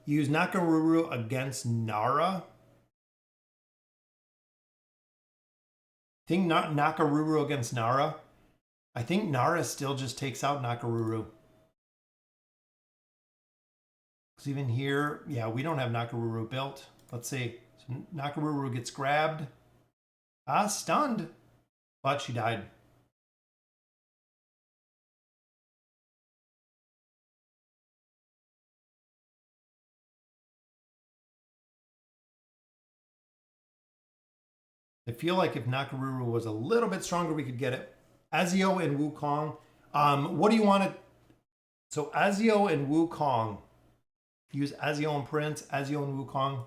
Use Nakaruru against Nara. I think not Nakaruru against Nara. I think Nara still just takes out Nakaruru. Because even here, yeah, we don't have Nakaruru built. Let's see. So Nakaruru gets grabbed. Stunned. But she died. I feel like if Nakaruru was a little bit stronger, we could get it. Azio and Wukong. What do you want to... So Azio and Wukong. Use Azio and Prince, Azio and Wukong.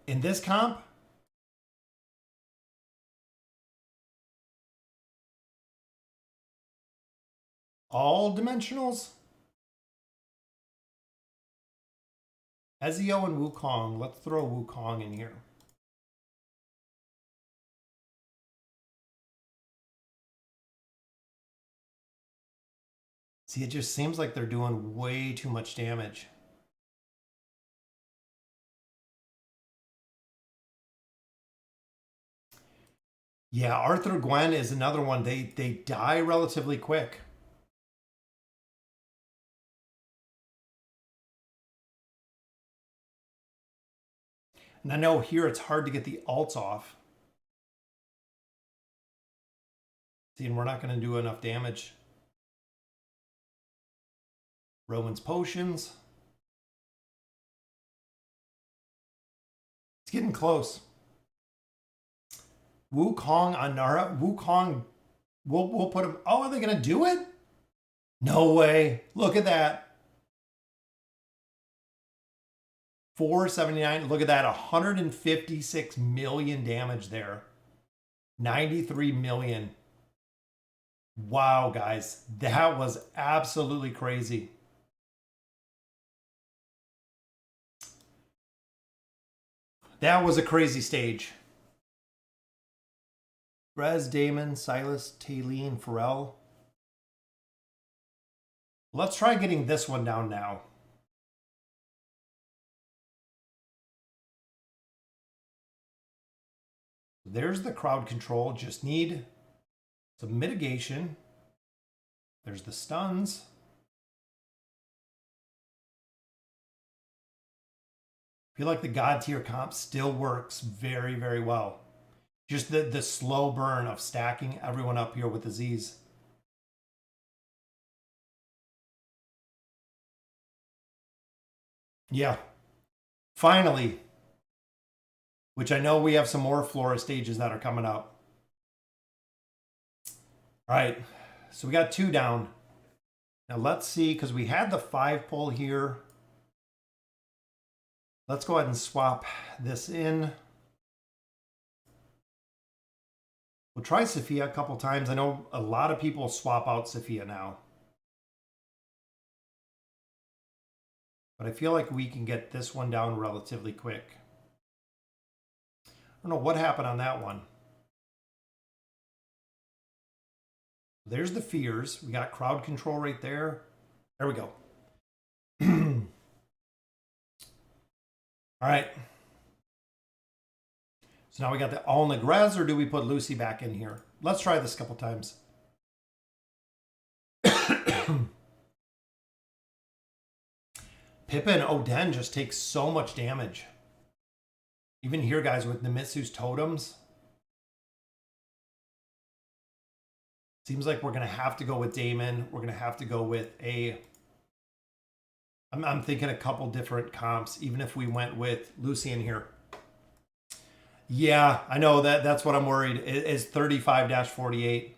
In this comp, all dimensionals. Ezio and Wukong. Let's throw Wukong in here. See, it just seems like they're doing way too much damage. Yeah, Arthur Gwen is another one. They die relatively quick. And I know here it's hard to get the alts off. See, and we're not going to do enough damage. Rowan's potions. It's getting close. Wukong on Nara. Wukong, we'll put him. Oh, are they going to do it? No way. Look at that. 479. Look at that. 156 million damage there. 93 million. Wow, guys. That was absolutely crazy. That was a crazy stage. Rez, Damon, Silas, Taylene, Pharrell. Let's try getting this one down now. There's the crowd control. Just need some mitigation. There's the stuns. I feel like the God tier comp still works very, very well. Just the slow burn of stacking everyone up here with the Z's. Yeah. Finally. Which I know we have some more Flora stages that are coming up. All right. So we got 2 down. Now let's see, because we had the 5 pull here. Let's go ahead and swap this in. We'll try Sophia a couple times. I know a lot of people swap out Sophia now. But I feel like we can get this one down relatively quick. I don't know what happened on that one. There's the fears. We got crowd control right there. There we go. All right. So now we got the all Negrez, or do we put Lucy back in here? Let's try this a couple times. Pippa and Oden just take so much damage. Even here, guys, with Nemitsu's totems. Seems like we're going to have to go with Damon. We're going to have to go with a... I'm thinking a couple different comps, even if we went with Lucy in here. Yeah, I know that's what I'm worried. It is 35-48.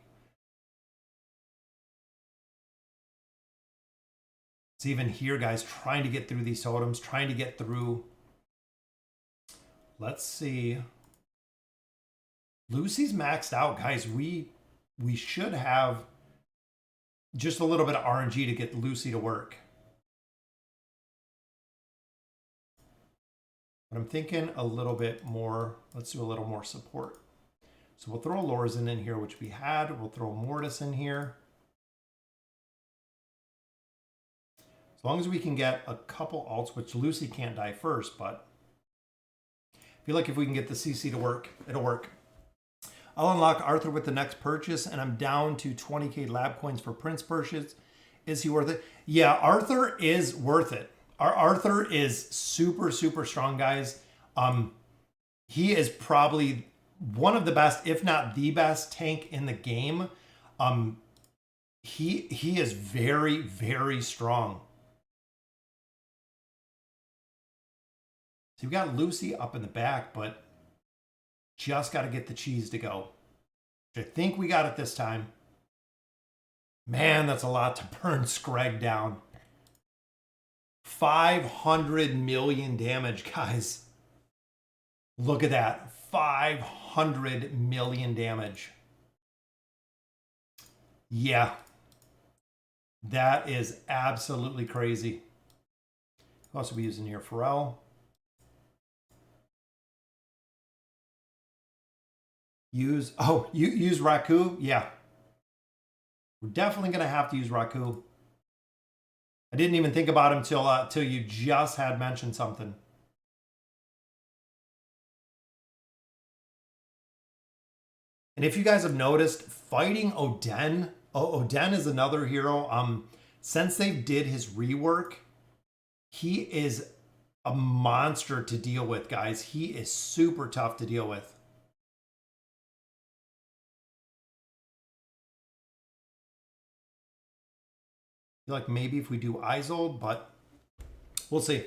It's even here, guys, trying to get through these totems, trying to get through. Let's see. Lucy's maxed out, guys. We should have just a little bit of RNG to get Lucy to work. But I'm thinking a little bit more. Let's do a little more support. So we'll throw Lorzen in here, which we had. We'll throw Mortis in here. As long as we can get a couple alts, which Lucy can't die first, but I feel like if we can get the CC to work, it'll work. I'll unlock Arthur with the next purchase, and I'm down to 20k lab coins for Prince purchase. Is he worth it? Yeah, Arthur is worth it. Our Arthur is super, super strong, guys. He is probably one of the best, if not the best tank in the game. He is very, very strong. So we've got Lucy up in the back, but just got to get the cheese to go. I think we got it this time. Man, that's a lot to burn Scrag down. 500 million damage, guys. Look at that. 500 million damage. Yeah. That is absolutely crazy. Who else are we using here? Pharrell. Use Raku. Yeah. We're definitely going to have to use Raku. I didn't even think about him till you just had mentioned something. And if you guys have noticed, fighting Oden, Oden is another hero. Since they did his rework, he is a monster to deal with, guys. He is super tough to deal with. I feel like maybe if we do Isold, but we'll see.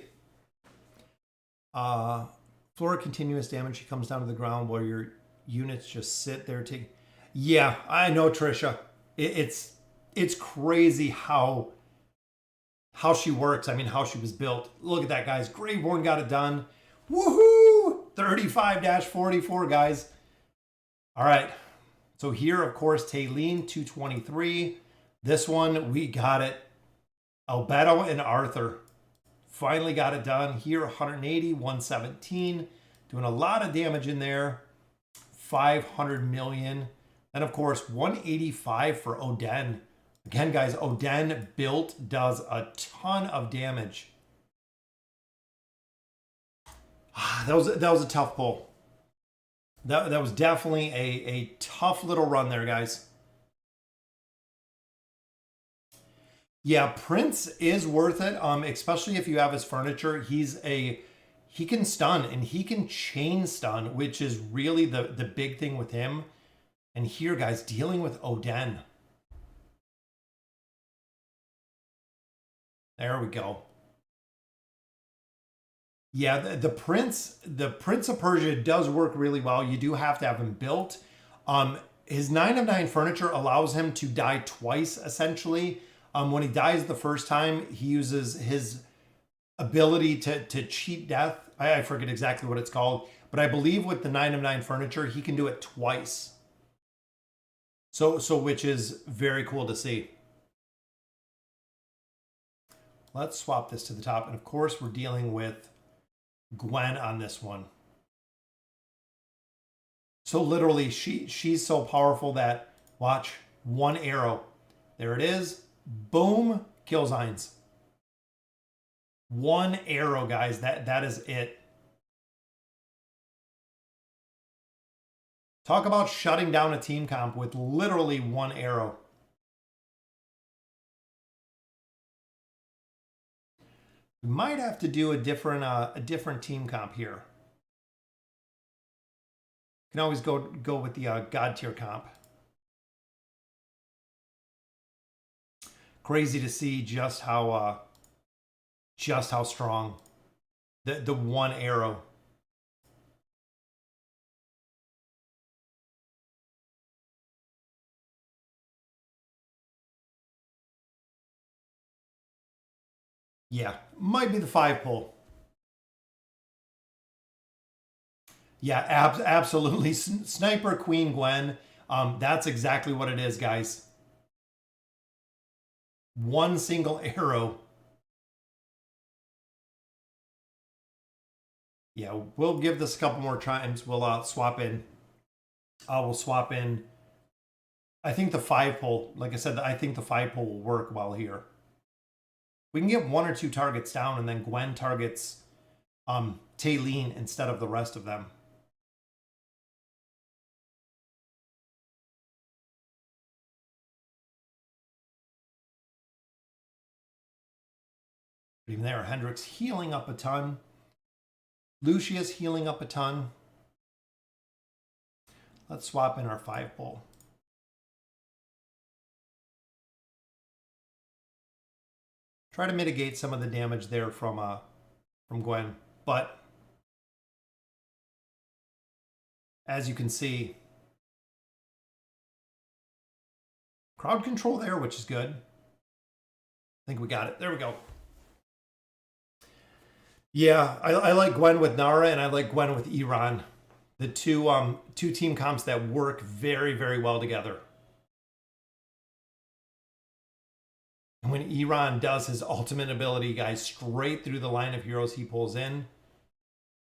Flora continuous damage. She comes down to the ground while your units just sit there taking. Yeah, I know, Trisha. It's crazy how she works. I mean, how she was built. Look at that, guys. Graveborn got it done. Woohoo! 35-44, guys. All right. So here, of course, Taylene, 223. This one, we got it. Albedo and Arthur finally got it done. Here, 180, 117. Doing a lot of damage in there. 500 million. And of course, 185 for Oden. Again, guys, Oden built does a ton of damage. That was a tough pull. That was definitely a tough little run there, guys. Yeah, Prince is worth it, especially if you have his furniture. He can stun and he can chain stun, which is really the big thing with him. And here, guys, dealing with Oden. There we go. Yeah, the Prince of Persia does work really well. You do have to have him built. His 9 of 9 furniture allows him to die twice, essentially. When he dies the first time, he uses his ability to cheat death. I forget exactly what it's called, but I believe with the 9 of 9 furniture, he can do it twice. So which is very cool to see. Let's swap this to the top. And of course, we're dealing with Gwen on this one. So literally, she's so powerful that, watch, one arrow. There it is. Boom, kills Heinz. One arrow, guys. That is it. Talk about shutting down a team comp with literally one arrow. We might have to do a different team comp here. You can always go with the God tier comp. Crazy to see just how strong the one arrow. Yeah, might be the 5 pull. Yeah, absolutely. Sniper Queen Gwen. That's exactly what it is, guys. One single arrow. Yeah, we'll give this a couple more times. We'll swap in. We'll swap in. I think the 5-pole, like I said, I think the 5-pole will work well here. We can get 1 or 2 targets down, and then Gwen targets Taylene instead of the rest of them. Even there, Hendrix healing up a ton. Lucius healing up a ton. Let's swap in our 5-pole. Try to mitigate some of the damage there from Gwen, but as you can see, crowd control there, which is good. I think we got it. There we go. Yeah, I like Gwen with Nara, and I like Gwen with Iran. The two team comps that work very, very well together. And when Iran does his ultimate ability, guys, straight through the line of heroes he pulls in,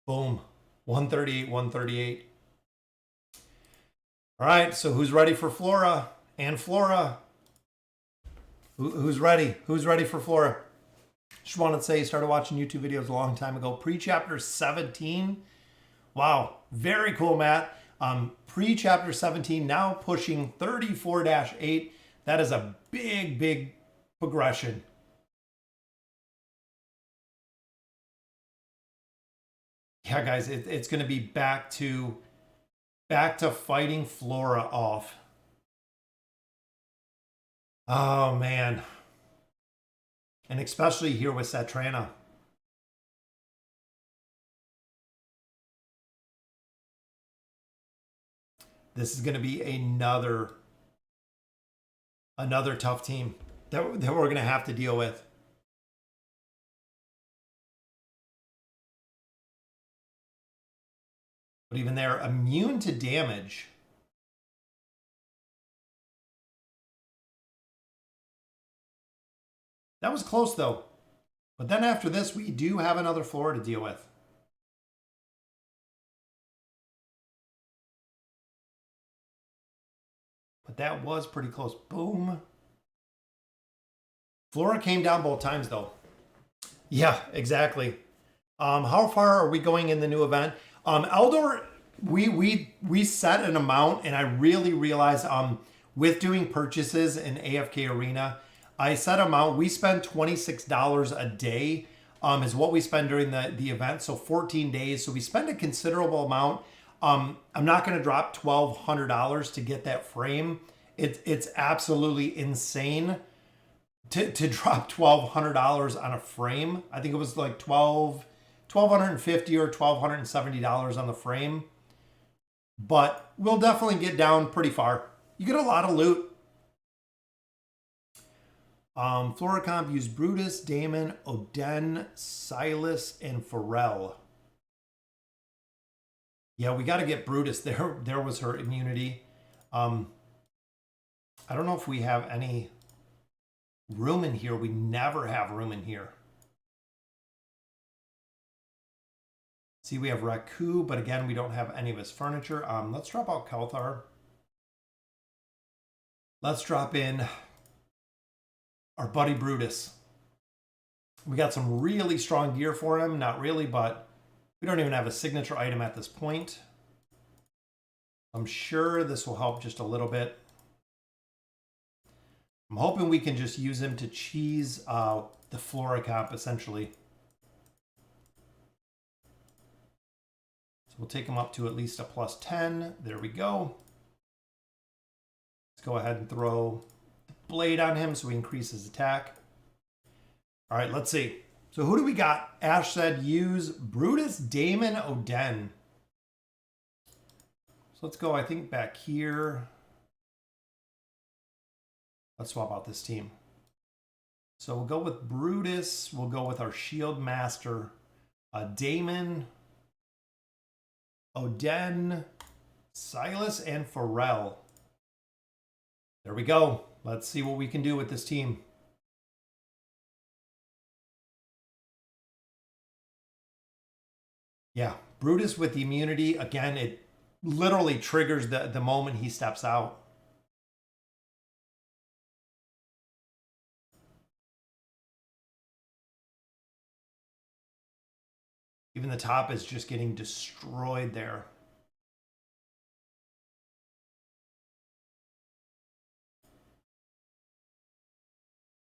boom, 138, 138. All right, so who's ready for Flora? And Flora. Who's ready? Who's ready for Flora? Just wanted to say, started watching YouTube videos a long time ago. Pre-chapter 17. Wow, very cool, Matt. Pre-chapter 17, now pushing 34-8. That is a big, big progression. Yeah, guys, it's going to be back to fighting Flora off. Oh, man. And especially here with Satrana. This is going to be another tough team that we're going to have to deal with. But even they're immune to damage. That was close, though. But then after this, we do have another floor to deal with. But that was pretty close. Boom. Flora came down both times, though. Yeah, exactly. How far are we going in the new event? Eldor, we set an amount, and I really realized with doing purchases in AFK Arena, I set amount. We spend $26 a day is what we spend during the event. So 14 days. So we spend a considerable amount. I'm not going to drop $1,200 to get that frame. It's absolutely insane to drop $1,200 on a frame. I think it was like $1,250 or $1,270 on the frame. But we'll definitely get down pretty far. You get a lot of loot. Flora comp used Brutus, Damon, Oden, Silas, and Pharrell. Yeah, we got to get Brutus. There was her immunity. I don't know if we have any room in here. We never have room in here. See, we have Raku, but again, we don't have any of his furniture. Let's drop out Kelthar. Let's drop in our buddy Brutus. We got some really strong gear for him. Not really, but we don't even have a signature item at this point. I'm sure this will help just a little bit. I'm hoping we can just use him to cheese the Flora comp, essentially. So we'll take him up to at least a +10. There we go. Let's go ahead and throw the blade on him so we increase his attack. All right, let's see. So who do we got? Ash said use Brutus, Damon, Oden. So let's go, I think, back here. Let's swap out this team. So we'll go with Brutus. We'll go with our Shield Master. Damon, Oden, Silas, and Pharrell. There we go. Let's see what we can do with this team. Yeah, Brutus with the immunity. Again, it literally triggers the moment he steps out. Even the top is just getting destroyed there.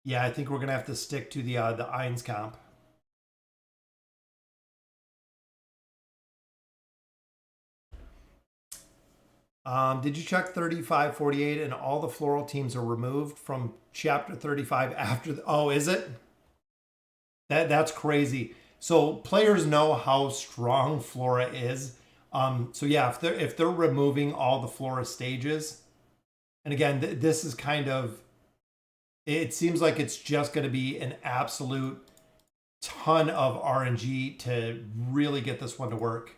Yeah, I think we're gonna have to stick to the Eins comp. Did you check 3548 and all the floral teams are removed from chapter 35 after the, oh, is it? That's crazy. So players know how strong Flora is. So yeah, if they're removing all the Flora stages, and again, this is kind of, it seems like it's just going to be an absolute ton of RNG to really get this one to work.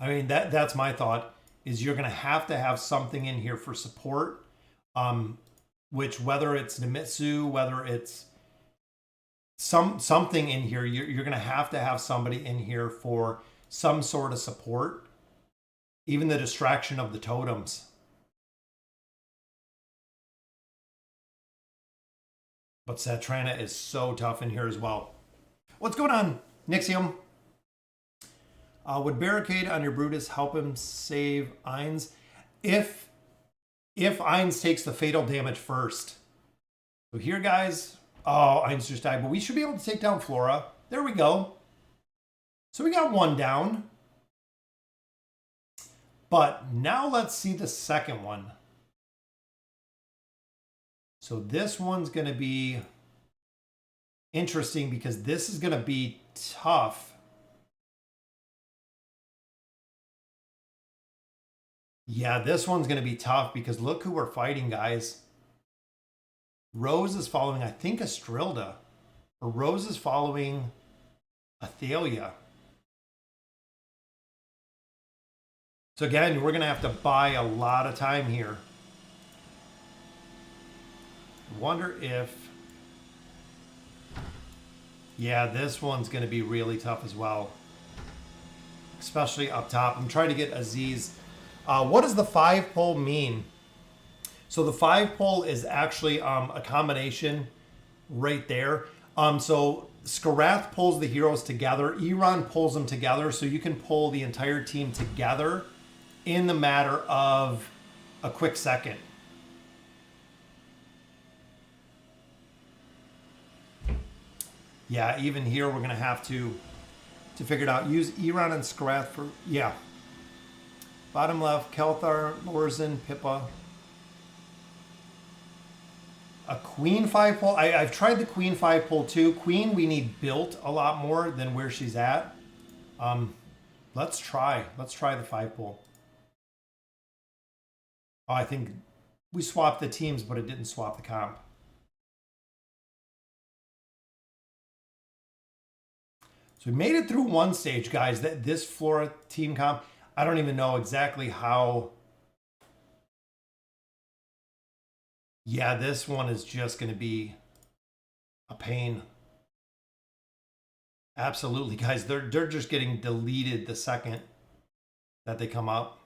I mean, that's my thought, is you're going to have something in here for support, which whether it's Nemitsu, whether it's something in here, you're going to have somebody in here for some sort of support, even the distraction of the totems. But Satrana is so tough in here as well. What's going on, Nixium? Would Barricade on your Brutus help him save Eins? If Eins takes the fatal damage first. So here, guys. Oh, Eins just died. But we should be able to take down Flora. There we go. So we got one down. But now let's see the second one. So this one's going to be interesting because this is going to be tough. Yeah, this one's going to be tough because look who we're fighting, guys. Rose is following, I think, Astrilda. Or Rose is following Athalia. So again, we're going to have to buy a lot of time here. Wonder if... Yeah, this one's going to be really tough as well. Especially up top. I'm trying to get Aziz... what does the 5-pole mean? So the 5-pole is actually a combination right there. So Skarath pulls the heroes together. Iran pulls them together. So you can pull the entire team together in the matter of a quick second. Yeah, even here we're going to have to figure it out. Use Iran and Skarath for... Yeah. Bottom left, Kelthar, Lorzan, Pippa. A Queen 5-pole. I've tried the Queen 5-pole too. Queen we need built a lot more than where she's at. Let's try the 5-pole. Oh, I think we swapped the teams, but it didn't swap the comp. So we made it through one stage, guys. This Flora team comp, I don't even know exactly how. Yeah, this one is just going to be a pain. Absolutely, guys. They're just getting deleted the second that they come up.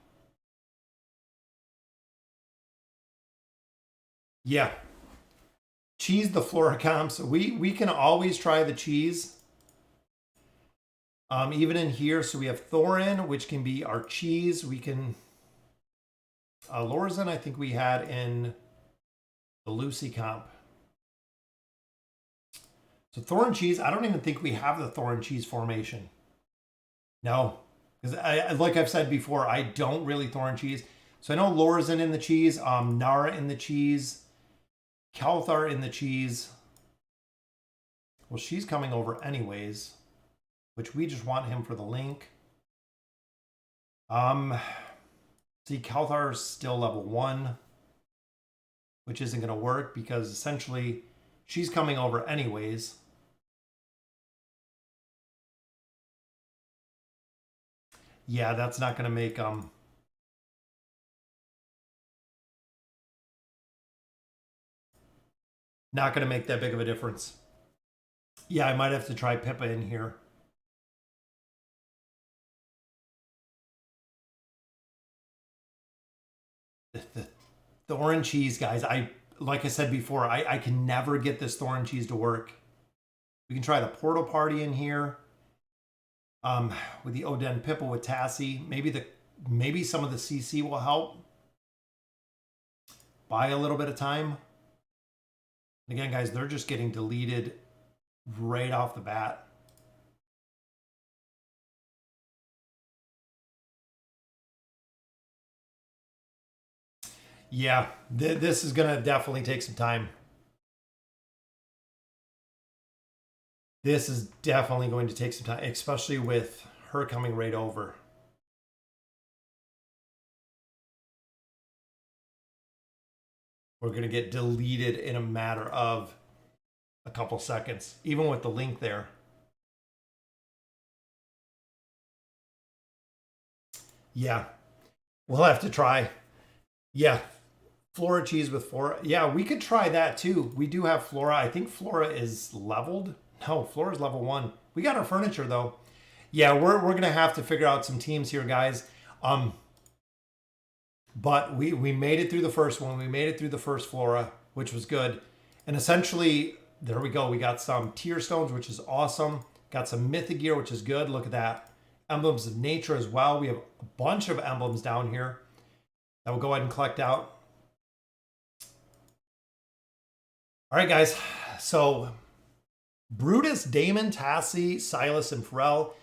Yeah. Cheese the Flora comps. We can always try the cheese. Even in here, so we have Thorin, which can be our cheese. We can... Lorzan, I think we had in the Lucy comp. So Thorin cheese, I don't even think we have the Thorin cheese formation. No. Because like I've said before, I don't really Thorin cheese. So I know Lorzan in the cheese, Nara in the cheese, Kelthar in the cheese. Well, she's coming over anyways, which we just want him for the link. See, Kelthar's still level 1, which isn't going to work because essentially she's coming over anyways. Yeah, that's not going to make not going to make that big of a difference. Yeah, I might have to try Pippa in here. Thorn cheese, guys. Like I said before, I can never get this thorn cheese to work. We can try the Portal Party in here. With the Oden Pipple with Tassie. Maybe some of the CC will help. Buy a little bit of time. Again, guys, they're just getting deleted right off the bat. Yeah, this is going to definitely take some time. This is definitely going to take some time, especially with her coming right over. We're going to get deleted in a matter of a couple seconds, even with the link there. Yeah, we'll have to try. Yeah, Flora cheese with Flora. Yeah, we could try that too. We do have Flora. I think Flora is leveled. No, Flora's level 1. We got our furniture though. Yeah, we're gonna have to figure out some teams here, guys. But we made it through the first one. We made it through the first Flora, which was good. And essentially, there we go. We got some tier stones, which is awesome. Got some mythic gear, which is good. Look at that. Emblems of nature as well. We have a bunch of emblems down here that we'll go ahead and collect out. All right, guys. So Brutus, Damon, Tassie, Silas, and Pharrell.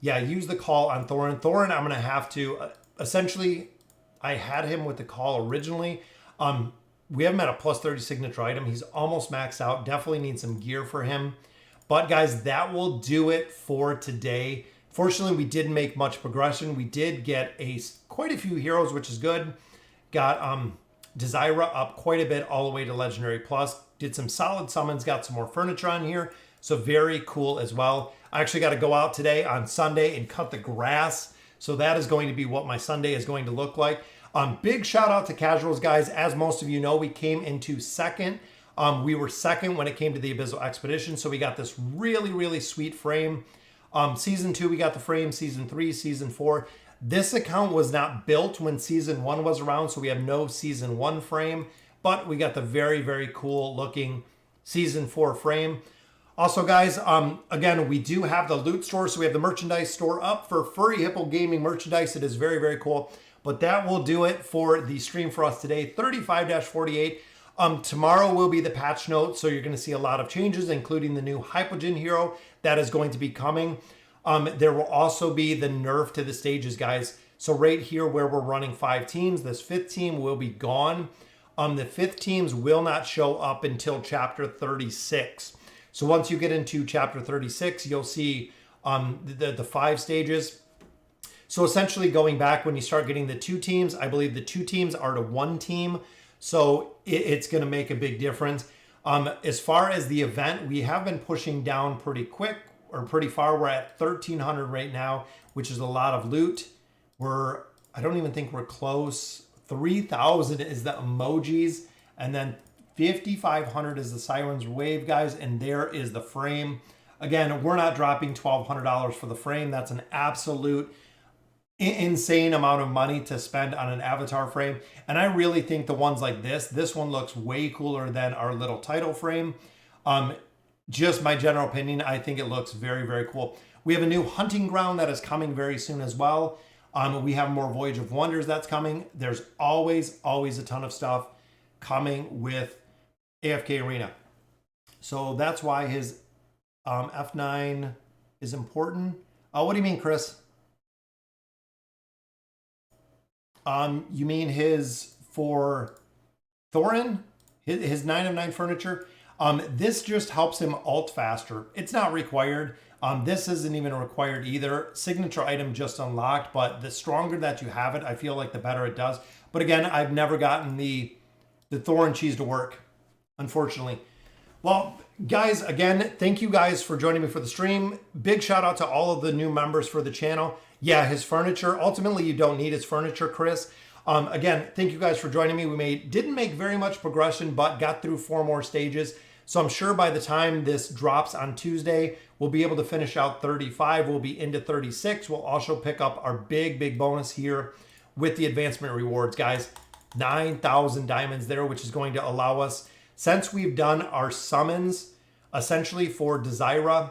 Yeah, use the call on Thorin. Thorin, I'm going to have to... essentially, I had him with the call originally. We have him at a plus 30 signature item. He's almost maxed out. Definitely need some gear for him. But, guys, that will do it for today. Fortunately, we didn't make much progression. We did get quite a few heroes, which is good. Got Desira up quite a bit all the way to Legendary Plus. Did some solid summons. Got some more furniture on here. So very cool as well. I actually got to go out today on Sunday and cut the grass. So that is going to be what my Sunday is going to look like. Big shout out to Casuals, guys. As most of you know, we came into second. We were second when it came to the Abyssal Expedition. So we got this really, really sweet frame. Season 2, we got the frame. Season 3, Season 4. This account was not built when Season 1 was around. So we have no Season 1 frame. But we got the very, very cool looking Season 4 frame. Also, guys, again, we do have the loot store. So we have the merchandise store up for Furry Hippo Gaming merchandise. It is very, very cool. But that will do it for the stream for us today, 35-48. Tomorrow will be the patch notes. So you're going to see a lot of changes, including the new Hypogen hero that is going to be coming. There will also be the nerf to the stages, guys. So right here where we're running 5 teams, this 5th team will be gone. The 5th teams will not show up until chapter 36. So once you get into chapter 36, you'll see the 5 stages. So essentially going back when you start getting the 2 teams, I believe the 2 teams are to 1 team. So it's going to make a big difference. As far as the event, we have been pushing down pretty quick or pretty far. We're at 1,300 right now, which is a lot of loot. I don't even think we're close. 3,000 is the emojis. And then 5,500 is the Siren's Wave, guys, and there is the frame. Again, we're not dropping $1,200 for the frame. That's an absolute insane amount of money to spend on an avatar frame. And I really think the ones like this one looks way cooler than our little title frame. Just my general opinion, I think it looks very, very cool. We have a new hunting ground that is coming very soon as well. We have more Voyage of Wonders that's coming. There's always a ton of stuff coming with AFK Arena. So that's why his F9 is important. What do you mean, Chris? You mean his for Thorin? His 9 of 9 furniture? This just helps him ult faster. It's not required. This isn't even required either. Signature item just unlocked, but the stronger that you have it, I feel like the better it does. But again, I've never gotten the Thorin cheese to work, unfortunately. Well, guys, again, thank you guys for joining me for the stream. Big shout out to all of the new members for the channel. Yeah, his furniture. Ultimately, you don't need his furniture, Chris. Again, thank you guys for joining me. We didn't make very much progression, but got through 4 more stages. So I'm sure by the time this drops on Tuesday, we'll be able to finish out 35. We'll be into 36. We'll also pick up our big bonus here with the advancement rewards, guys. 9,000 diamonds there, which is going to allow us, since we've done our summons essentially for Desira,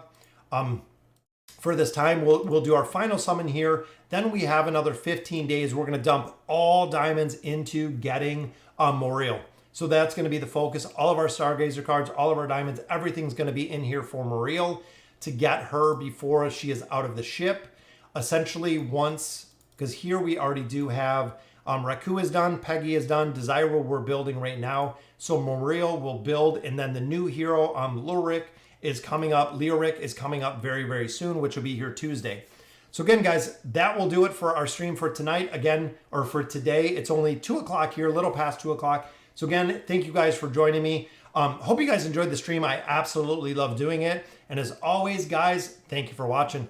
for this time, we'll do our final summon here. Then we have another 15 days. We're going to dump all diamonds into getting Muriel. So that's going to be the focus. All of our Stargazer cards, all of our diamonds, everything's going to be in here for Muriel to get her before she is out of the ship. Essentially, once, because here we already do have Raku is done, Peggy is done, Desira we're building right now. So Muriel will build, and then the new hero, Lyric is coming up very, very soon, which will be here Tuesday. So again, guys, that will do it for our stream for tonight. Again, or for today, it's only 2 o'clock here, a little past 2 o'clock. So again, thank you guys for joining me. Hope you guys enjoyed the stream. I absolutely love doing it. And as always, guys, thank you for watching.